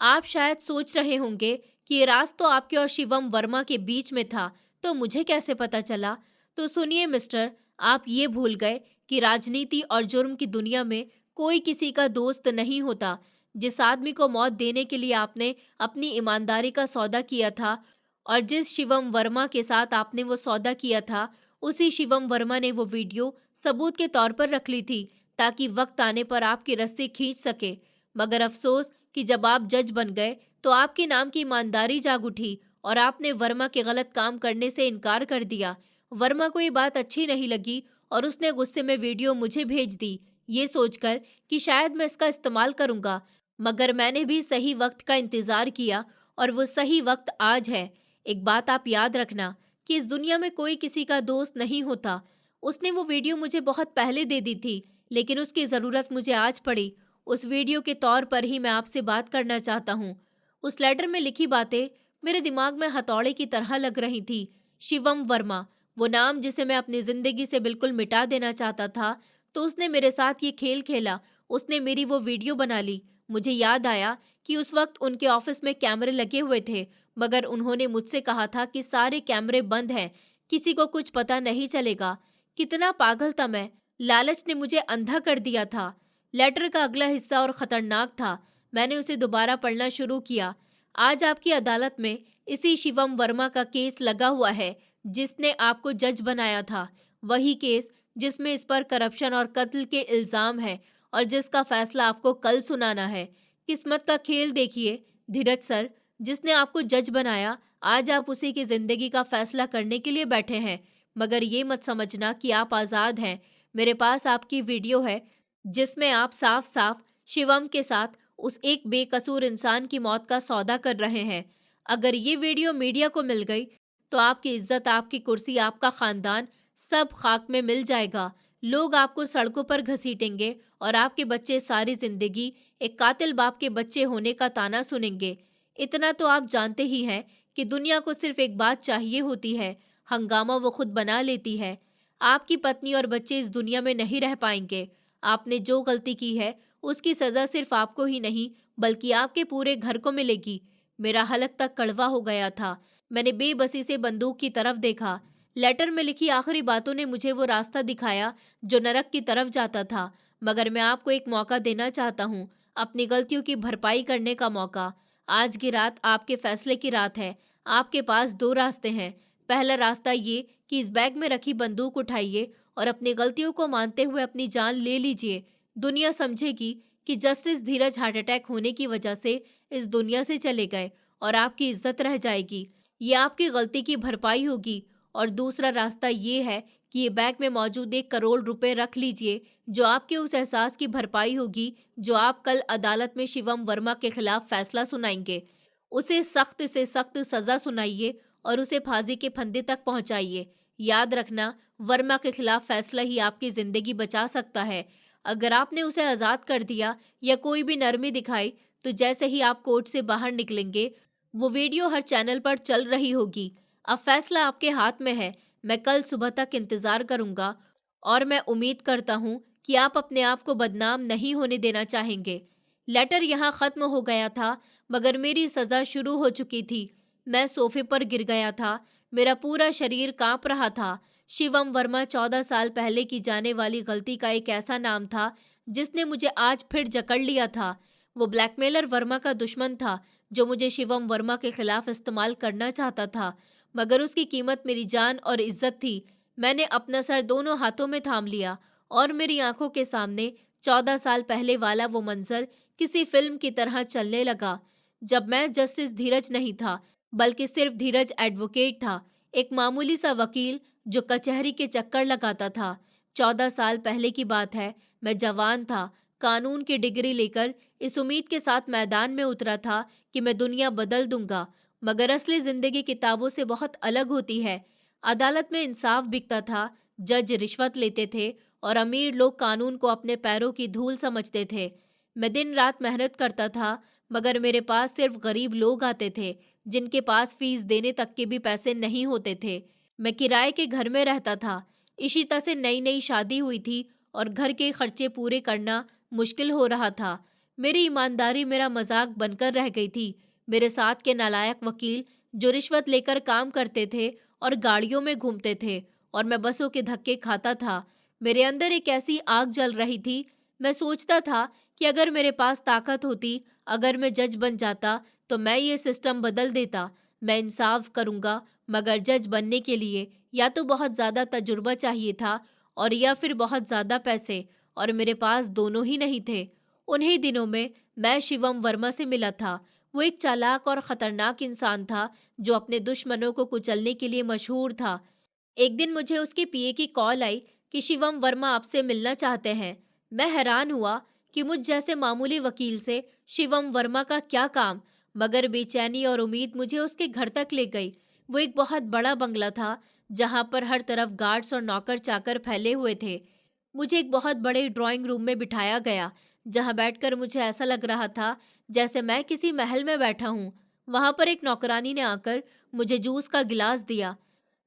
आप शायद सोच रहे होंगे कि ये राज तो आपके और शिवम वर्मा के बीच में था, तो मुझे कैसे पता चला? तो सुनिए मिस्टर, आप ये भूल गए कि राजनीति और जुर्म की दुनिया में कोई किसी का दोस्त नहीं होता। जिस आदमी को मौत देने के लिए आपने अपनी ईमानदारी का सौदा किया था, और जिस शिवम वर्मा के साथ आपने वो सौदा किया था, उसी शिवम वर्मा ने वो वीडियो सबूत के तौर पर रख ली थी, ताकि वक्त आने पर आपकी रस्सी खींच सके। मगर अफसोस कि जब आप जज बन गए तो आपके नाम की ईमानदारी जाग उठी और आपने वर्मा के गलत काम करने से इनकार कर दिया। वर्मा को ये बात अच्छी नहीं लगी और उसने गुस्से में वीडियो मुझे भेज दी, ये सोचकर कि शायद मैं इसका इस्तेमाल करूंगा। मगर मैंने भी सही वक्त का इंतजार किया, और वो सही वक्त आज है। एक बात आप याद रखना कि इस दुनिया में कोई किसी का दोस्त नहीं होता। उसने वो वीडियो मुझे बहुत पहले दे दी थी, लेकिन उसकी ज़रूरत मुझे आज पड़ी। उस वीडियो के तौर पर ही मैं आपसे बात करना चाहता हूँ। उस लेटर में लिखी बातें मेरे दिमाग में हथौड़े की तरह लग रही थी। शिवम वर्मा, वो नाम जिसे मैं अपनी जिंदगी से बिल्कुल मिटा देना चाहता था, तो उसने मेरे साथ ये खेल खेला, उसने मेरी वो वीडियो बना ली। मुझे याद आया कि उस वक्त उनके ऑफिस में कैमरे लगे हुए थे, मगर उन्होंने मुझसे कहा था कि सारे कैमरे बंद हैं, किसी को कुछ पता नहीं चलेगा। कितना पागल था मैं! लालच ने मुझे अंधा कर दिया था। लेटर का अगला हिस्सा और खतरनाक था। मैंने उसे दोबारा पढ़ना शुरू किया। आज आपकी अदालत में इसी शिवम वर्मा का केस लगा हुआ है, जिसने आपको जज बनाया था। वही केस जिसमें इस पर करप्शन और कत्ल के इल्जाम है और जिसका फैसला आपको कल सुनाना है। किस्मत का खेल देखिए धीरज सर, जिसने आपको जज बनाया, आज आप उसी की जिंदगी का फैसला करने के लिए बैठे हैं। मगर ये मत समझना कि आप आज़ाद हैं। मेरे पास आपकी वीडियो है जिसमें आप साफ साफ शिवम के साथ उस एक बेकसूर इंसान की मौत का सौदा कर रहे हैं। अगर ये वीडियो मीडिया को मिल गई तो आपकी इज्जत, आपकी कुर्सी, आपका खानदान सब खाक में मिल जाएगा। लोग आपको सड़कों पर घसीटेंगे और आपके बच्चे सारी जिंदगी एक कातिल बाप के बच्चे होने का ताना सुनेंगे। इतना तो आप जानते ही हैं कि दुनिया को सिर्फ एक बात चाहिए होती है, हंगामा वो खुद बना लेती है। आपकी पत्नी और बच्चे इस दुनिया में नहीं रह पाएंगे। आपने जो गलती की है उसकी सजा सिर्फ आपको ही नहीं बल्कि आपके पूरे घर को मिलेगी। मेरा हलक तक कड़वा हो गया था। मैंने बेबसी से बंदूक की तरफ देखा। लेटर में लिखी आखिरी बातों ने मुझे वो रास्ता दिखाया जो नरक की तरफ जाता था। मगर मैं आपको एक मौका देना चाहता हूँ, अपनी गलतियों की भरपाई करने का मौका। आज की रात आपके फैसले की रात है। आपके पास दो रास्ते हैं। पहला रास्ता ये कि इस बैग में रखी बंदूक उठाइए और अपनी गलतियों को मानते हुए अपनी जान ले लीजिए। दुनिया समझेगी कि जस्टिस धीरज हार्ट अटैक होने की वजह से इस दुनिया से चले गए और आपकी इज्जत रह जाएगी। ये आपकी गलती की भरपाई होगी। और दूसरा रास्ता ये है कि ये बैग में मौजूद 1 करोड़ रुपए रख लीजिए, जो आपके उस एहसास की भरपाई होगी जो आप कल अदालत में शिवम वर्मा के खिलाफ फैसला सुनाएंगे। उसे सख्त से सख्त सजा सुनाइए और उसे फांसी के फंदे तक पहुंचाइए। याद रखना, वर्मा के खिलाफ फैसला ही आपकी जिंदगी बचा सकता है। अगर आपने उसे आज़ाद कर दिया या कोई भी नरमी दिखाई, तो जैसे ही आप कोर्ट से बाहर निकलेंगे, वो वीडियो हर चैनल पर चल रही होगी। अब फैसला आपके हाथ में है। मैं कल सुबह तक इंतज़ार करूंगा और मैं उम्मीद करता हूं कि आप अपने आप को बदनाम नहीं होने देना चाहेंगे। लेटर यहाँ ख़त्म हो गया था, मगर मेरी सज़ा शुरू हो चुकी थी। मैं सोफे पर गिर गया था। मेरा पूरा शरीर कांप रहा था। शिवम वर्मा 14 साल पहले की जाने वाली गलती का एक ऐसा नाम था जिसने मुझे आज फिर जकड़ लिया था। वो ब्लैकमेलर वर्मा का दुश्मन था जो मुझे शिवम वर्मा के खिलाफ इस्तेमाल करना चाहता था, मगर उसकी कीमत मेरी जान और इज्जत थी। मैंने अपना सर दोनों हाथों में थाम लिया और मेरी आंखों के सामने 14 साल पहले वाला वो मंजर किसी फिल्म की तरह चलने लगा, जब मैं जस्टिस धीरज नहीं था बल्कि सिर्फ धीरज एडवोकेट था, एक मामूली सा वकील जो कचहरी के चक्कर लगाता था। 14 साल पहले की बात है। मैं जवान था, कानून की डिग्री लेकर इस उम्मीद के साथ मैदान में उतरा था कि मैं दुनिया बदल दूंगा, मगर असली जिंदगी किताबों से बहुत अलग होती है। अदालत में इंसाफ बिकता था, जज रिश्वत लेते थे और अमीर लोग कानून को अपने पैरों की धूल समझते थे। मैं दिन रात मेहनत करता था, मगर मेरे पास सिर्फ गरीब लोग आते थे जिनके पास फीस देने तक के भी पैसे नहीं होते थे। मैं किराए के घर में रहता था। इशिता से नई नई शादी हुई थी और घर के खर्चे पूरे करना मुश्किल हो रहा था। मेरी ईमानदारी मेरा मजाक बनकर रह गई थी। मेरे साथ के नालायक वकील जो रिश्वत लेकर काम करते थे और गाड़ियों में घूमते थे और मैं बसों के धक्के खाता था। मेरे अंदर एक ऐसी आग जल रही थी। मैं सोचता था कि अगर मेरे पास ताकत होती, अगर मैं जज बन जाता, तो मैं ये सिस्टम बदल देता। मैं इंसाफ करूंगा, मगर जज बनने के लिए या तो बहुत ज़्यादा तजुर्बा चाहिए था और या फिर बहुत ज़्यादा पैसे, और मेरे पास दोनों ही नहीं थे। उन्हीं दिनों में मैं शिवम वर्मा से मिला था। वो एक चालाक और ख़तरनाक इंसान था जो अपने दुश्मनों को कुचलने के लिए मशहूर था। एक दिन मुझे उसके पीए की कॉल आई कि शिवम वर्मा आपसे मिलना चाहते हैं। मैं हैरान हुआ कि मुझ जैसे मामूली वकील से शिवम वर्मा का क्या काम, मगर बेचैनी और उम्मीद मुझे उसके घर तक ले गई। वो एक बहुत बड़ा बंगला था जहां पर हर तरफ गार्ड्स और नौकर चाकर फैले हुए थे। मुझे एक बहुत बड़े ड्राइंग रूम में बिठाया गया जहां बैठकर मुझे ऐसा लग रहा था जैसे मैं किसी महल में बैठा हूं। वहां पर एक नौकरानी ने आकर मुझे जूस का गिलास दिया।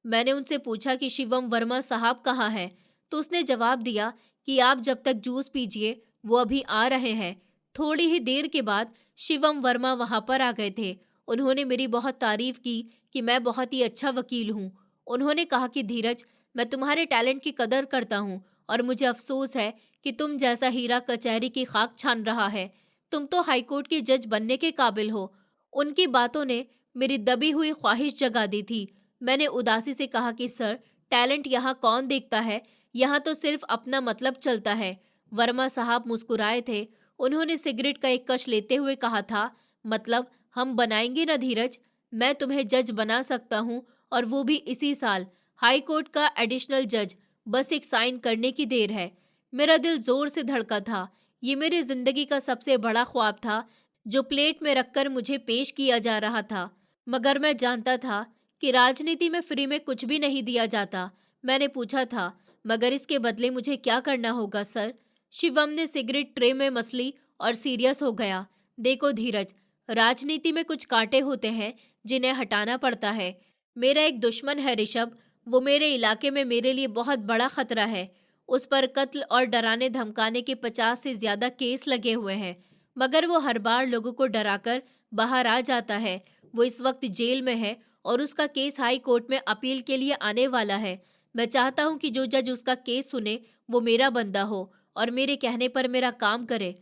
मैंने उनसे पूछा कि शिवम वर्मा साहब कहाँ हैं, तो उसने जवाब दिया कि आप जब तक जूस पीजिए, वो अभी आ रहे हैं। थोड़ी ही देर के बाद शिवम वर्मा वहां पर आ गए थे। उन्होंने मेरी बहुत तारीफ की कि मैं बहुत ही अच्छा वकील हूँ। उन्होंने कहा कि धीरज, मैं तुम्हारे टैलेंट की कदर करता हूँ और मुझे अफसोस है कि तुम जैसा हीरा कचहरी की खाक छान रहा है। तुम तो हाईकोर्ट के जज बनने के काबिल हो। उनकी बातों ने मेरी दबी हुई ख्वाहिश जगा दी थी। मैंने उदासी से कहा कि सर, टैलेंट यहाँ कौन देखता है, यहाँ तो सिर्फ अपना मतलब चलता है। वर्मा साहब मुस्कुराए थे। उन्होंने सिगरेट का एक कश लेते हुए कहा था, मतलब हम बनाएंगे ना धीरज, मैं तुम्हें जज बना सकता हूँ, और वो भी इसी साल, हाई कोर्ट का एडिशनल जज। बस एक साइन करने की देर है। मेरा दिल जोर से धड़का था। ये मेरी जिंदगी का सबसे बड़ा ख्वाब था जो प्लेट में रखकर मुझे पेश किया जा रहा था। मगर मैं जानता था कि राजनीति में फ्री में कुछ भी नहीं दिया जाता। मैंने पूछा था, मगर इसके बदले मुझे क्या करना होगा सर? शिवम ने सिगरेट ट्रे में मसली और सीरियस हो गया। देखो धीरज, राजनीति में कुछ कांटे होते हैं जिन्हें हटाना पड़ता है। मेरा एक दुश्मन है ऋषभ। वो मेरे इलाके में मेरे लिए बहुत बड़ा खतरा है। उस पर कत्ल और डराने धमकाने के 50 से ज्यादा केस लगे हुए हैं, मगर वो हर बार लोगों को डराकर बाहर आ जाता है। वो इस वक्त जेल में है और उसका केस हाई कोर्ट में अपील के लिए आने वाला है। मैं चाहता हूँ कि जो जज उसका केस सुने वो मेरा बंदा हो और मेरे कहने पर मेरा काम करे।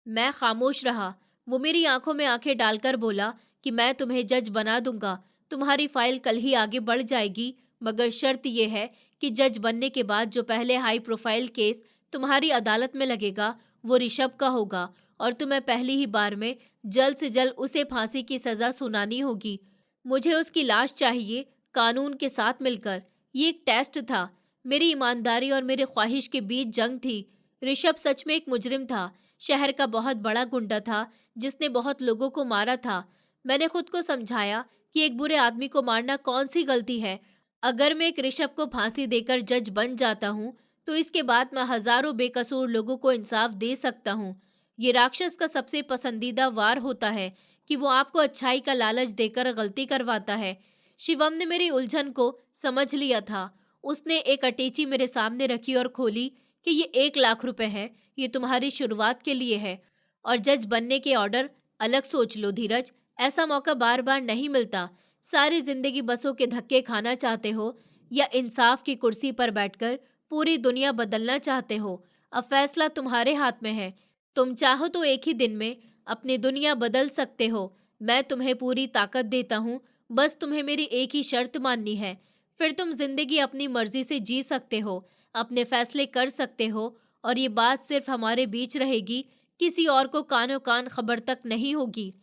मैं खामोश रहा। वो मेरी आंखों में आंखें डालकर बोला कि मैं तुम्हें जज बना दूंगा। तुम्हारी फाइल कल ही आगे बढ़ जाएगी, मगर शर्त यह है कि जज बनने के बाद जो पहले हाई प्रोफाइल केस तुम्हारी अदालत में लगेगा वो ऋषभ का होगा, और तुम्हें पहली ही बार में जल्द से जल्द उसे फांसी की सजा सुनानी होगी। मुझे उसकी लाश चाहिए, कानून के साथ मिलकर। ये एक टेस्ट था। मेरी ईमानदारी और मेरे ख्वाहिश के बीच जंग थी। ऋषभ सच में एक मुजरिम था। शहर का बहुत बड़ा गुंडा था जिसने बहुत लोगों को मारा था। मैंने खुद को समझाया कि एक बुरे आदमी को मारना कौन सी गलती है। अगर मैं एक ऋषभ को फांसी देकर जज बन जाता हूँ तो इसके बाद मैं हजारों बेकसूर लोगों को इंसाफ दे सकता हूँ। ये राक्षस का सबसे पसंदीदा वार होता है कि वो आपको अच्छाई का लालच देकर गलती करवाता है। शिवम ने मेरी उलझन को समझ लिया था। उसने एक अटैची मेरे सामने रखी और खोली कि ये 1 लाख रुपए है, ये तुम्हारी शुरुआत के लिए है, और जज बनने के ऑर्डर अलग सोच लो धीरज। ऐसा मौका बार बार नहीं मिलता। सारी जिंदगी बसों के धक्के खाना चाहते हो या इंसाफ की कुर्सी पर बैठकर पूरी दुनिया बदलना चाहते हो? अब फैसला तुम्हारे हाथ में है। तुम चाहो तो एक ही दिन में अपनी दुनिया बदल सकते हो। मैं तुम्हें पूरी ताकत देता हूँ। बस तुम्हें मेरी एक ही शर्त माननी है। फिर तुम जिंदगी अपनी मर्जी से जी सकते हो, अपने फैसले कर सकते हो, और ये बात सिर्फ हमारे बीच रहेगी, किसी और को कानो कान खबर तक नहीं होगी।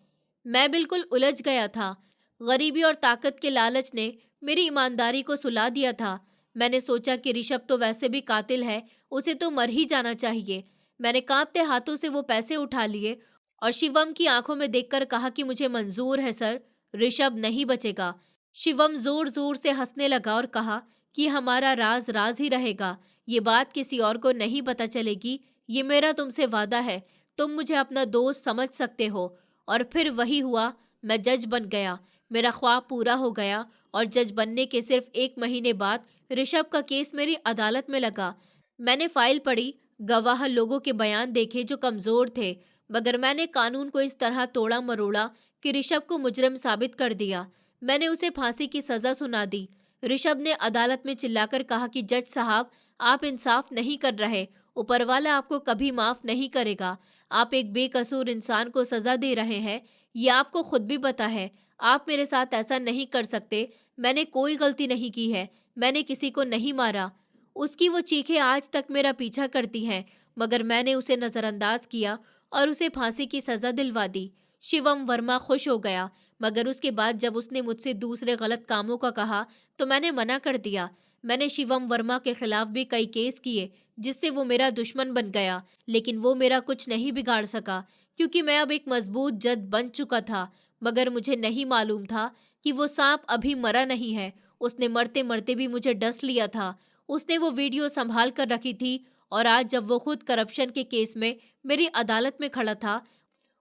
मैं बिल्कुल उलझ गया था। गरीबी और ताकत के लालच ने मेरी ईमानदारी को सुला दिया था। मैंने सोचा कि ऋषभ तो वैसे भी कातिल है, उसे तो मर ही जाना चाहिए। मैंने कांपते हाथों से वो पैसे उठा लिए और शिवम की आंखों में देखकर कहा कि मुझे मंजूर है सर, ऋषभ नहीं बचेगा। शिवम जोर जोर से हंसने लगा और कहा कि हमारा राज राज ही रहेगा, ये बात किसी और को नहीं पता चलेगी, ये मेरा तुमसे वादा है। तुम मुझे अपना दोस्त समझ सकते हो। और फिर वही हुआ। मैं जज बन गया। मेरा ख्वाब पूरा हो गया और जज बनने के सिर्फ 1 महीने बाद ऋषभ का केस मेरी अदालत में लगा। मैंने फाइल पढ़ी, गवाह लोगों के बयान देखे जो कमजोर थे, मगर मैंने कानून को इस तरह तोड़ा मरोड़ा कि ऋषभ को मुजरिम साबित कर दिया। मैंने उसे फांसी की सजा सुना दी। ऋषभ ने अदालत में चिल्लाकर कहा कि जज साहब, आप इंसाफ नहीं कर रहे। ऊपर वाला आपको कभी माफ नहीं करेगा। आप एक बेकसूर इंसान को सजा दे रहे हैं, ये आपको खुद भी पता है। आप मेरे साथ ऐसा नहीं कर सकते। मैंने कोई गलती नहीं की है। मैंने किसी को नहीं मारा। उसकी वो चीखें आज तक मेरा पीछा करती हैं, मगर मैंने उसे नजरअंदाज किया और उसे फांसी की सजा दिलवा दी। शिवम वर्मा खुश हो गया, मगर उसके बाद जब उसने मुझसे दूसरे गलत कामों का कहा तो मैंने मना कर दिया। मैंने शिवम वर्मा के खिलाफ भी कई केस किए जिससे वो मेरा दुश्मन बन गया, लेकिन वो मेरा कुछ नहीं बिगाड़ सका क्योंकि मैं अब एक मजबूत जज बन चुका था। मगर मुझे नहीं मालूम था कि वो सांप अभी मरा नहीं है। उसने मरते मरते भी मुझे डस लिया था। उसने वो वीडियो संभाल कर रखी थी और आज जब वो खुद करप्शन के केस में मेरी अदालत में खड़ा था,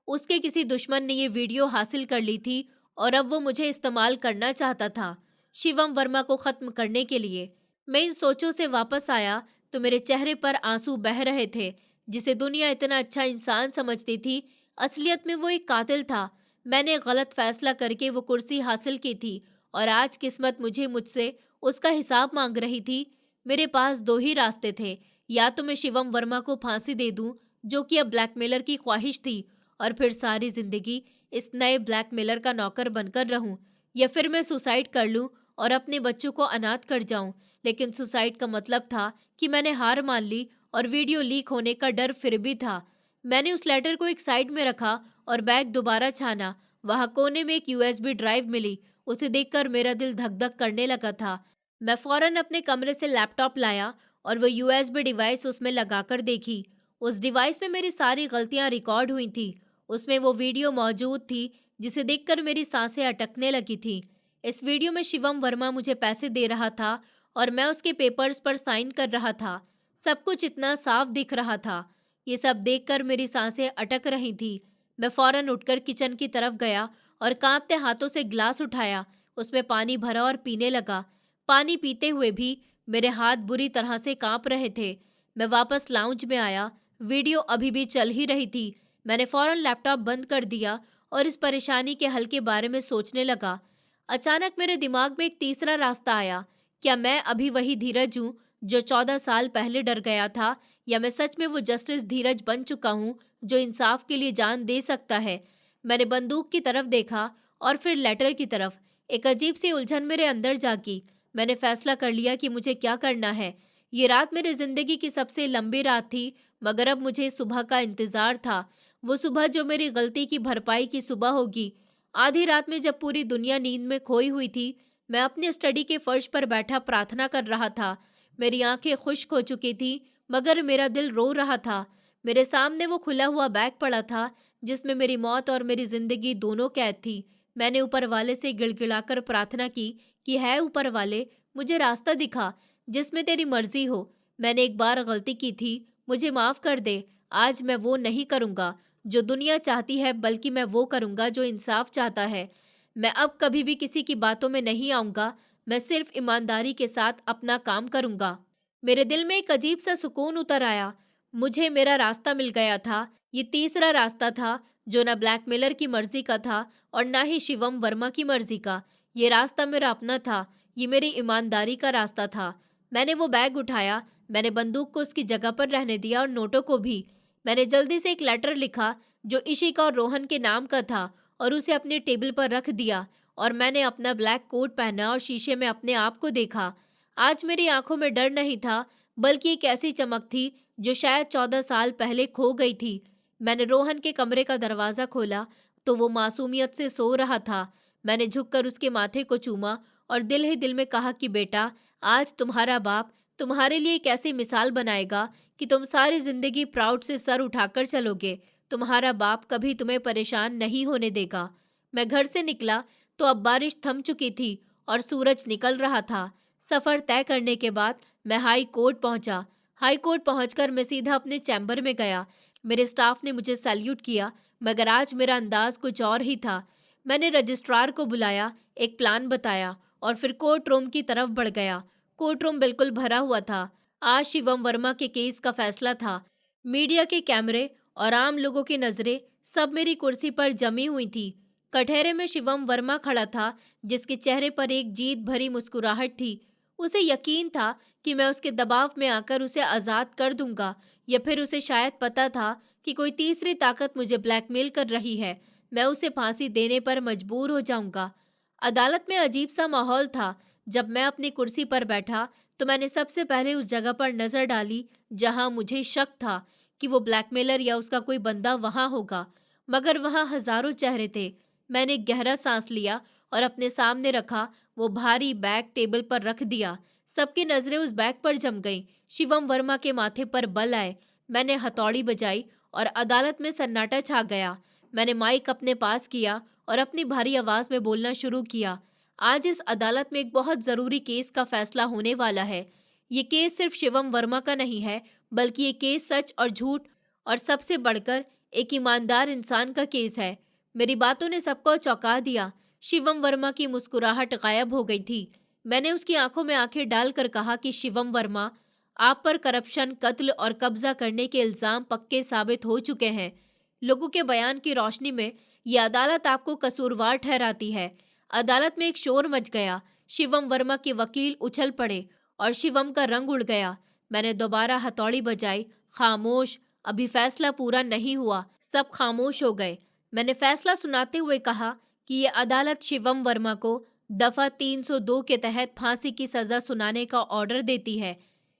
उसके किसी दुश्मन ने ये वीडियो हासिल कर ली थी और अब वो मुझे इस्तेमाल करना चाहता था शिवम वर्मा को खत्म करने के लिए। मैं इन सोचों से वापस आया तो मेरे चेहरे पर आंसू बह रहे थे। जिसे दुनिया इतना अच्छा इंसान समझती थी, असलियत में वो एक कातिल था। मैंने गलत फैसला करके वो कुर्सी हासिल की थी और आज किस्मत मुझे मुझसे उसका हिसाब मांग रही थी। मेरे पास दो ही रास्ते थे, या तो मैं शिवम वर्मा को फांसी दे दूं, जो कि अब ब्लैकमेलर की ख्वाहिश थी, और फिर सारी जिंदगी इस नए ब्लैकमेलर का नौकर बनकर रहूं, या फिर मैं सुसाइड कर लूं और अपने बच्चों को अनाथ कर जाऊं। लेकिन सुसाइड का मतलब था कि मैंने हार मान ली और वीडियो लीक होने का डर फिर भी था। मैंने उस लेटर को एक साइड में रखा और बैग दोबारा छाना। वहां कोने में एक यूएसबी ड्राइव मिली। उसे देखकर मेरा दिल धक धक करने लगा था। मैं फौरन अपने कमरे से लैपटॉप लाया और वो यूएसबी डिवाइस उसमें लगाकर देखी। उस डिवाइस में मेरी सारी गलतियां रिकॉर्ड हुई थी। उसमें वो वीडियो मौजूद थी जिसे देखकर मेरी सांसें अटकने लगी थी। इस वीडियो में शिवम वर्मा मुझे पैसे दे रहा था और मैं उसके पेपर्स पर साइन कर रहा था। सब कुछ इतना साफ दिख रहा था। ये सब देखकर मेरी सांसें अटक रही थी। मैं फौरन उठकर किचन की तरफ गया और कांपते हाथों से ग्लास उठाया, उसमें पानी भरा और पीने लगा। पानी पीते हुए भी मेरे हाथ बुरी तरह से कांप रहे थे। मैं वापस लाउंज में आया। वीडियो अभी भी चल ही रही थी। मैंने फौरन लैपटॉप बंद कर दिया और इस परेशानी के हल के बारे में सोचने लगा। अचानक मेरे दिमाग में एक तीसरा रास्ता आया। क्या मैं अभी वही धीरज हूँ जो 14 साल पहले डर गया था, या मैं सच में वो जस्टिस धीरज बन चुका हूँ जो इंसाफ के लिए जान दे सकता है? मैंने बंदूक की तरफ देखा और फिर लेटर की तरफ। एक अजीब सी उलझन मेरे अंदर जागी। मैंने फैसला कर लिया कि मुझे क्या करना है। ये रात मेरी जिंदगी की सबसे लंबी रात थी, मगर अब मुझे सुबह का इंतजार था। वो सुबह जो मेरी गलती की भरपाई की सुबह होगी। आधी रात में जब पूरी दुनिया नींद में खोई हुई थी, मैं अपने स्टडी के फर्श पर बैठा प्रार्थना कर रहा था। मेरी आंखें खुश्क हो चुकी थी, मगर मेरा दिल रो रहा था। मेरे सामने वो खुला हुआ बैग पड़ा था जिसमें मेरी मौत और मेरी जिंदगी दोनों कैद थी। मैंने ऊपर वाले से गिड़गिड़ाकर प्रार्थना की कि है ऊपर वाले, मुझे रास्ता दिखा जिसमें तेरी मर्जी हो। मैंने एक बार गलती की थी, मुझे माफ कर दे। आज मैं वो नहीं करूंगा जो दुनिया चाहती है, बल्कि मैं वो करूंगा जो इंसाफ चाहता है। मैं अब कभी भी किसी की बातों में नहीं आऊंगा। मैं सिर्फ ईमानदारी के साथ अपना काम करूंगा। मेरे दिल में एक अजीब सा सुकून उतर आया। मुझे मेरा रास्ता मिल गया था। ये तीसरा रास्ता था जो ना ब्लैकमेलर की मर्जी का था और ना ही शिवम वर्मा की मर्जी का। ये रास्ता मेरा अपना था। ये मेरी ईमानदारी का रास्ता था। मैंने वो बैग उठाया। मैंने बंदूक को उसकी जगह पर रहने दिया और नोटों को भी। मैंने जल्दी से एक लेटर लिखा जो इशिका और रोहन के नाम का था और उसे अपने टेबल पर रख दिया। और मैंने अपना ब्लैक कोट पहना और शीशे में अपने आप को देखा। आज मेरी आंखों में डर नहीं था, बल्कि एक ऐसी चमक थी जो शायद 14 साल पहले खो गई थी। मैंने रोहन के कमरे का दरवाज़ा खोला तो वो मासूमियत से सो रहा था। मैंने झुककर उसके माथे को चूमा और दिल ही दिल में कहा कि बेटा, आज तुम्हारा बाप तुम्हारे लिए एक ऐसी मिसाल बनाएगा कि तुम सारी जिंदगी प्राउड से सर उठाकर चलोगे। तुम्हारा बाप कभी तुम्हें परेशान नहीं होने देगा। मैं घर से निकला तो अब बारिश थम चुकी थी और सूरज निकल रहा था। सफर तय करने के बाद मैं हाई कोर्ट पहुंचा। हाई कोर्ट पहुंचकर मैं सीधा अपने चैम्बर में गया। मेरे स्टाफ ने मुझे सैल्यूट किया, मगर आज मेरा अंदाज कुछ और ही था। मैंने रजिस्ट्रार को बुलाया, एक प्लान बताया और फिर कोर्ट रूम की तरफ बढ़ गया। कोर्ट रूम बिल्कुल भरा हुआ था। आज शिवम वर्मा के केस का फैसला था। मीडिया के कैमरे और आम लोगों की नजरें सब मेरी कुर्सी पर जमी हुई थी। कटहरे में शिवम वर्मा खड़ा था, जिसके चेहरे पर एक जीत भरी मुस्कुराहट थी। उसे यकीन था कि मैं उसके दबाव में आकर उसे आज़ाद कर दूंगा, या फिर उसे शायद पता था कि कोई तीसरी ताकत मुझे ब्लैकमेल कर रही है। मैं उसे फांसी देने पर मजबूर हो जाऊंगा। अदालत में अजीब सा माहौल था। जब मैं अपनी कुर्सी पर बैठा तो मैंने सबसे पहले उस जगह पर नजर डाली जहां मुझे शक था कि वो ब्लैकमेलर या उसका कोई बंदा वहां होगा, मगर वहां हजारों चेहरे थे। मैंने एक गहरा सांस लिया और अपने सामने रखा वो भारी बैग टेबल पर रख दिया। सबकी नजरें उस बैग पर जम गईं। शिवम वर्मा के माथे पर बल आए। मैंने हथौड़ी बजाई और अदालत में सन्नाटा छा गया। मैंने माइक अपने पास किया और अपनी भारी आवाज में बोलना शुरू किया। आज इस अदालत में एक बहुत जरूरी केस का फैसला होने वाला है। ये केस सिर्फ शिवम वर्मा का नहीं है, बल्कि ये केस सच और झूठ और सबसे बढ़कर एक ईमानदार इंसान का केस है। मेरी बातों ने सबको चौंका दिया। शिवम वर्मा की मुस्कुराहट गायब हो गई थी। मैंने उसकी आंखों में आंखें डालकर कहा कि शिवम वर्मा, आप पर करप्शन, कत्ल और कब्जा करने के इल्जाम पक्के साबित हो चुके हैं। लोगों के बयान की रोशनी में ये अदालत आपको कसूरवार ठहराती है। अदालत में एक शोर मच गया। शिवम वर्मा के वकील उछल पड़े और शिवम का रंग उड़ गया। मैंने दोबारा हथौड़ी बजाई। खामोश, अभी फैसला पूरा नहीं हुआ। सब खामोश हो गए। मैंने फैसला सुनाते हुए कहा कि ये अदालत शिवम वर्मा को दफा 302 के तहत फांसी की सजा सुनाने का ऑर्डर देती है।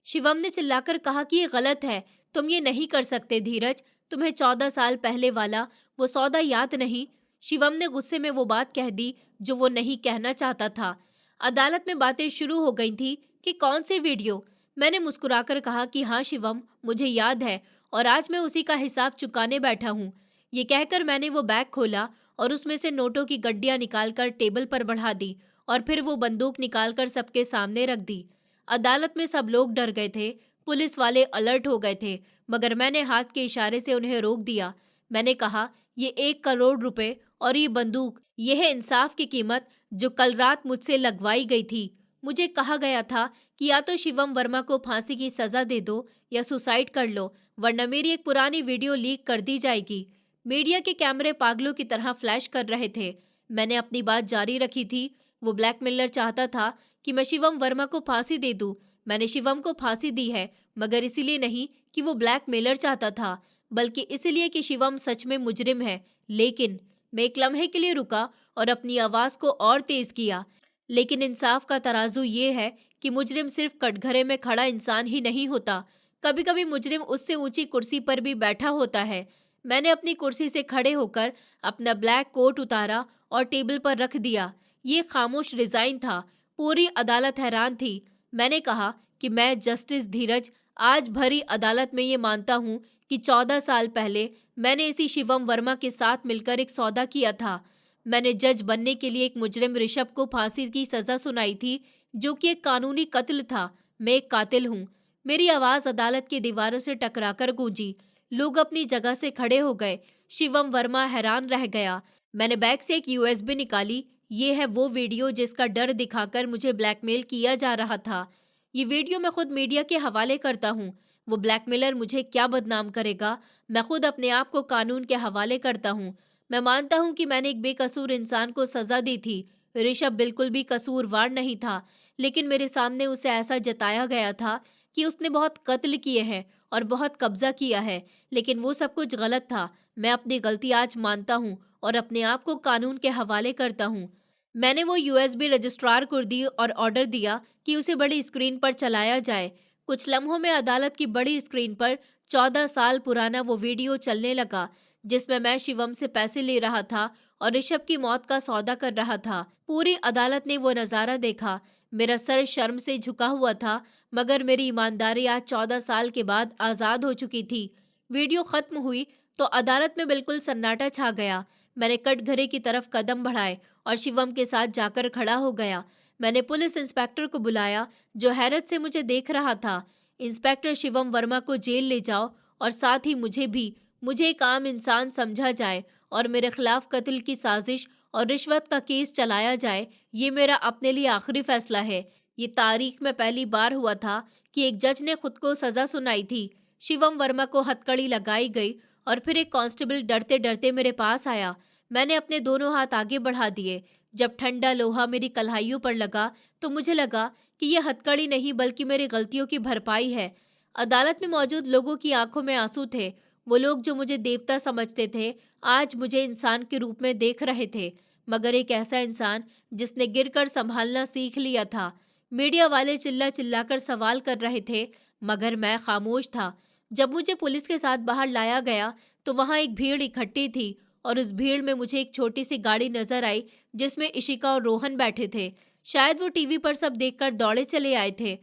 शिवम ने चिल्लाकर कहा कि ये गलत है, तुम ये नहीं कर सकते धीरज, तुम्हें 14 साल पहले वाला वो सौदा याद नहीं? शिवम ने गुस्से में वो बात कह दी जो वो नहीं कहना चाहता था। अदालत में बातें शुरू हो गई थी कि कौन से वीडियो। मैंने मुस्कुराकर कहा कि हाँ शिवम, मुझे याद है और आज मैं उसी का हिसाब चुकाने बैठा हूँ। ये कहकर मैंने वो बैग खोला और उसमें से नोटों की गड्डियां निकालकर टेबल पर बढ़ा दी और फिर वो बंदूक निकालकर सबके सामने रख दी। अदालत में सब लोग डर गए थे। पुलिस वाले अलर्ट हो गए थे, मगर मैंने हाथ के इशारे से उन्हें रोक दिया। मैंने कहा, ये 1 करोड़ रुपए और ये बंदूक, ये है इंसाफ की कीमत जो कल रात मुझसे लगवाई गई थी। मुझे कहा गया था कि या तो शिवम वर्मा को फांसी की सजा दे दो या सुसाइड कर लो, वरना मेरी एक पुरानी वीडियो लीक कर दी जाएगी। मीडिया के कैमरे पागलों की तरह फ्लैश कर रहे थे। मैंने अपनी बात जारी रखी थी। वो ब्लैकमेलर चाहता था कि मैं शिवम वर्मा को फांसी दे दूं। मैंने शिवम को फांसी दी है, मगर इसीलिए नहीं कि वो ब्लैकमेलर चाहता था, बल्कि इसलिए कि शिवम सच में मुजरिम है। लेकिन मैं एक लम्हे के लिए रुका और अपनी आवाज को और तेज किया। लेकिन इंसाफ का तराजू ये है कि मुजरिम सिर्फ कटघरे में खड़ा इंसान ही नहीं होता, कभी कभी मुजरिम उससे ऊंची कुर्सी पर भी बैठा होता है। मैंने अपनी कुर्सी से खड़े होकर अपना ब्लैक कोट उतारा और टेबल पर रख दिया। ये खामोश रिजाइन था। पूरी अदालत हैरान थी। मैंने कहा कि मैं जस्टिस धीरज आज भरी अदालत में ये मानता हूँ कि 14 साल पहले मैंने इसी शिवम वर्मा के साथ मिलकर एक सौदा किया था। मैंने जज बनने के लिए एक मुजरिम ऋषभ को फांसी की सजा सुनाई थी, जो कि एक कानूनी कत्ल था। मैं एक कातिल हूँ। मेरी आवाज अदालत की दीवारों से टकराकर गूंजी। लोग अपनी जगह से खड़े हो गए। शिवम वर्मा हैरान रह गया। मैंने बैग से एक यूएसबी निकाली। ये है वो वीडियो जिसका डर दिखाकर मुझे ब्लैकमेल किया जा रहा था। ये वीडियो मैं खुद मीडिया के हवाले करता हूँ। वो ब्लैकमेलर मुझे क्या बदनाम करेगा? मैं खुद अपने आप को कानून के हवाले करता हूँ। मैं मानता हूँ कि मैंने एक बेकसूर इंसान को सजा दी थी। ऋषभ बिल्कुल भी कसूरवार नहीं था, लेकिन मेरे सामने उसे ऐसा जताया गया था कि उसने बहुत कत्ल किए हैं और बहुत कब्जा किया है, लेकिन वो सब कुछ गलत था। मैं अपनी गलती आज मानता हूँ और अपने आप को कानून के हवाले करता हूँ। मैंने वो यूएसबी रजिस्ट्रार को दी और ऑर्डर दिया कि उसे बड़ी स्क्रीन पर चलाया जाए। कुछ लम्हों में अदालत की बड़ी स्क्रीन पर 14 साल पुराना वो वीडियो चलने लगा, जिसमें मैं शिवम से पैसे ले रहा था और ऋषभ की मौत का सौदा कर रहा था। पूरी अदालत ने वो नज़ारा देखा। मेरा सर शर्म से झुका हुआ था, मगर मेरी ईमानदारी आज 14 साल के बाद आज़ाद हो चुकी थी। वीडियो खत्म हुई तो अदालत में बिल्कुल सन्नाटा छा गया। मैंने कटघरे की तरफ कदम बढ़ाए और शिवम के साथ जाकर खड़ा हो गया। मैंने पुलिस इंस्पेक्टर को बुलाया, जो हैरत से मुझे देख रहा था। इंस्पेक्टर, शिवम वर्मा को जेल ले जाओ और साथ ही मुझे भी। मुझे एक आम इंसान समझा जाए और मेरे खिलाफ कत्ल की साजिश और रिश्वत का केस चलाया जाए। ये मेरा अपने लिए आखिरी फैसला है। ये तारीख में पहली बार हुआ था कि एक जज ने खुद को सजा सुनाई थी। शिवम वर्मा को हथकड़ी लगाई गई और फिर एक कांस्टेबल डरते डरते मेरे पास आया। मैंने अपने दोनों हाथ आगे बढ़ा दिए। जब ठंडा लोहा मेरी कलाई पर लगा तो मुझे लगा कि यह हथकड़ी नहीं बल्कि मेरी गलतियों की भरपाई है। अदालत में मौजूद लोगों की आंखों में आंसू थे। वो लोग जो मुझे देवता समझते थे, आज मुझे इंसान के रूप में देख रहे थे, मगर एक ऐसा इंसान जिसने गिरकर संभालना सीख लिया था। मीडिया वाले चिल्ला चिल्लाकर सवाल कर रहे थे, मगर मैं खामोश था। जब मुझे पुलिस के साथ बाहर लाया गया तो वहां एक भीड़ इकट्ठी थी और उस भीड़ में मुझे एक छोटी सी गाड़ी नजर आई, जिसमें इशिका और रोहन बैठे थे। शायद वो टीवी पर सब देखकर दौड़े चले आए थे।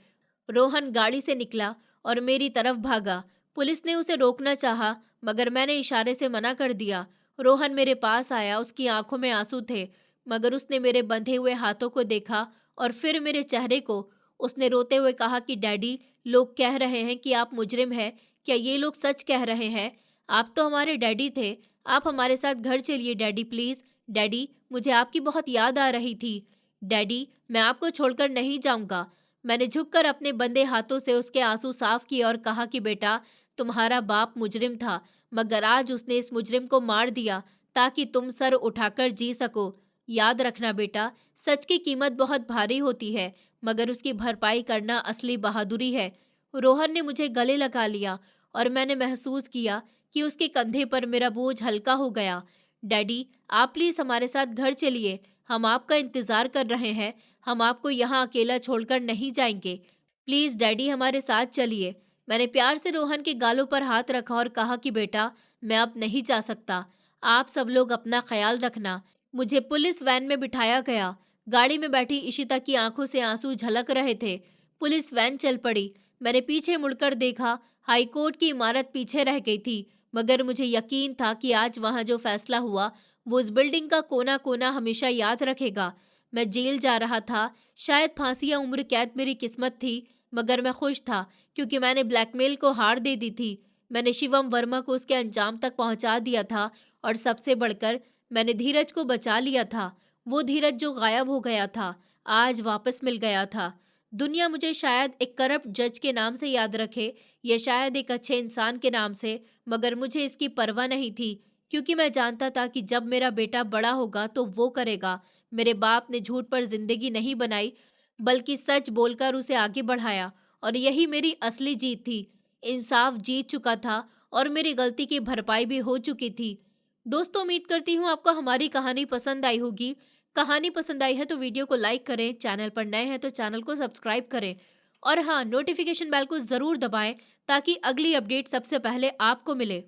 रोहन गाड़ी से निकला और मेरी तरफ भागा। पुलिस ने उसे रोकना चाहा, मगर मैंने इशारे से मना कर दिया। रोहन मेरे पास आया। उसकी आंखों में आंसू थे, मगर उसने मेरे बंधे हुए हाथों को देखा और फिर मेरे चेहरे को। उसने रोते हुए कहा कि डैडी, लोग कह रहे हैं कि आप मुजरिम हैं। क्या ये लोग सच कह रहे हैं? आप तो हमारे डैडी थे। आप हमारे साथ घर चलिए डैडी, प्लीज। डैडी, मुझे आपकी बहुत याद आ रही थी। डैडी, मैं आपको छोड़कर नहीं जाऊंगा। मैंने झुककर अपने बंधे हाथों से उसके आंसू साफ किए और कहा कि बेटा, तुम्हारा बाप मुजरिम था, मगर आज उसने इस मुजरिम को मार दिया ताकि तुम सर उठाकर जी सको। याद रखना बेटा, सच की कीमत बहुत भारी होती है, मगर उसकी भरपाई करना असली बहादुरी है। रोहन ने मुझे गले लगा लिया और मैंने महसूस किया कि उसके कंधे पर मेरा बोझ हल्का हो गया। डैडी, आप प्लीज हमारे साथ घर चलिए, हम आपका इंतजार कर रहे हैं। हम आपको यहाँ अकेला छोड़कर नहीं जाएंगे। प्लीज डैडी, हमारे साथ चलिए। मैंने प्यार से रोहन के गालों पर हाथ रखा और कहा कि बेटा, मैं अब नहीं जा सकता। आप सब लोग अपना ख्याल रखना। मुझे पुलिस वैन में बिठाया गया। गाड़ी में बैठी इशिता की आंखों से आंसू झलक रहे थे। पुलिस वैन चल पड़ी। मैंने पीछे मुड़कर देखा। हाईकोर्ट की इमारत पीछे रह गई थी, मगर मुझे यकीन था कि आज वहां जो फैसला हुआ वो उस बिल्डिंग का कोना कोना हमेशा याद रखेगा। मैं जेल जा रहा था। शायद फांसी या उम्र कैद मेरी किस्मत थी, मगर मैं खुश था क्योंकि मैंने ब्लैकमेल को हार दे दी थी। मैंने शिवम वर्मा को उसके अंजाम तक पहुंचा दिया था और सबसे बढ़कर मैंने धीरज को बचा लिया था। वो धीरज जो गायब हो गया था, आज वापस मिल गया था। दुनिया मुझे शायद एक करप्ट जज के नाम से याद रखे या शायद एक अच्छे इंसान के नाम से, मगर मुझे इसकी परवाह नहीं थी क्योंकि मैं जानता था कि जब मेरा बेटा बड़ा होगा तो वो करेगा। मेरे बाप ने झूठ पर जिंदगी नहीं बनाई, बल्कि सच बोलकर उसे आगे बढ़ाया, और यही मेरी असली जीत थी। इंसाफ जीत चुका था और मेरी गलती की भरपाई भी हो चुकी थी। दोस्तों, उम्मीद करती हूँ आपको हमारी कहानी पसंद आई होगी। कहानी पसंद आई है तो वीडियो को लाइक करें, चैनल पर नए हैं तो चैनल को सब्सक्राइब करें, और हाँ, नोटिफिकेशन बेल को ज़रूर दबाएं ताकि अगली अपडेट सबसे पहले आपको मिले।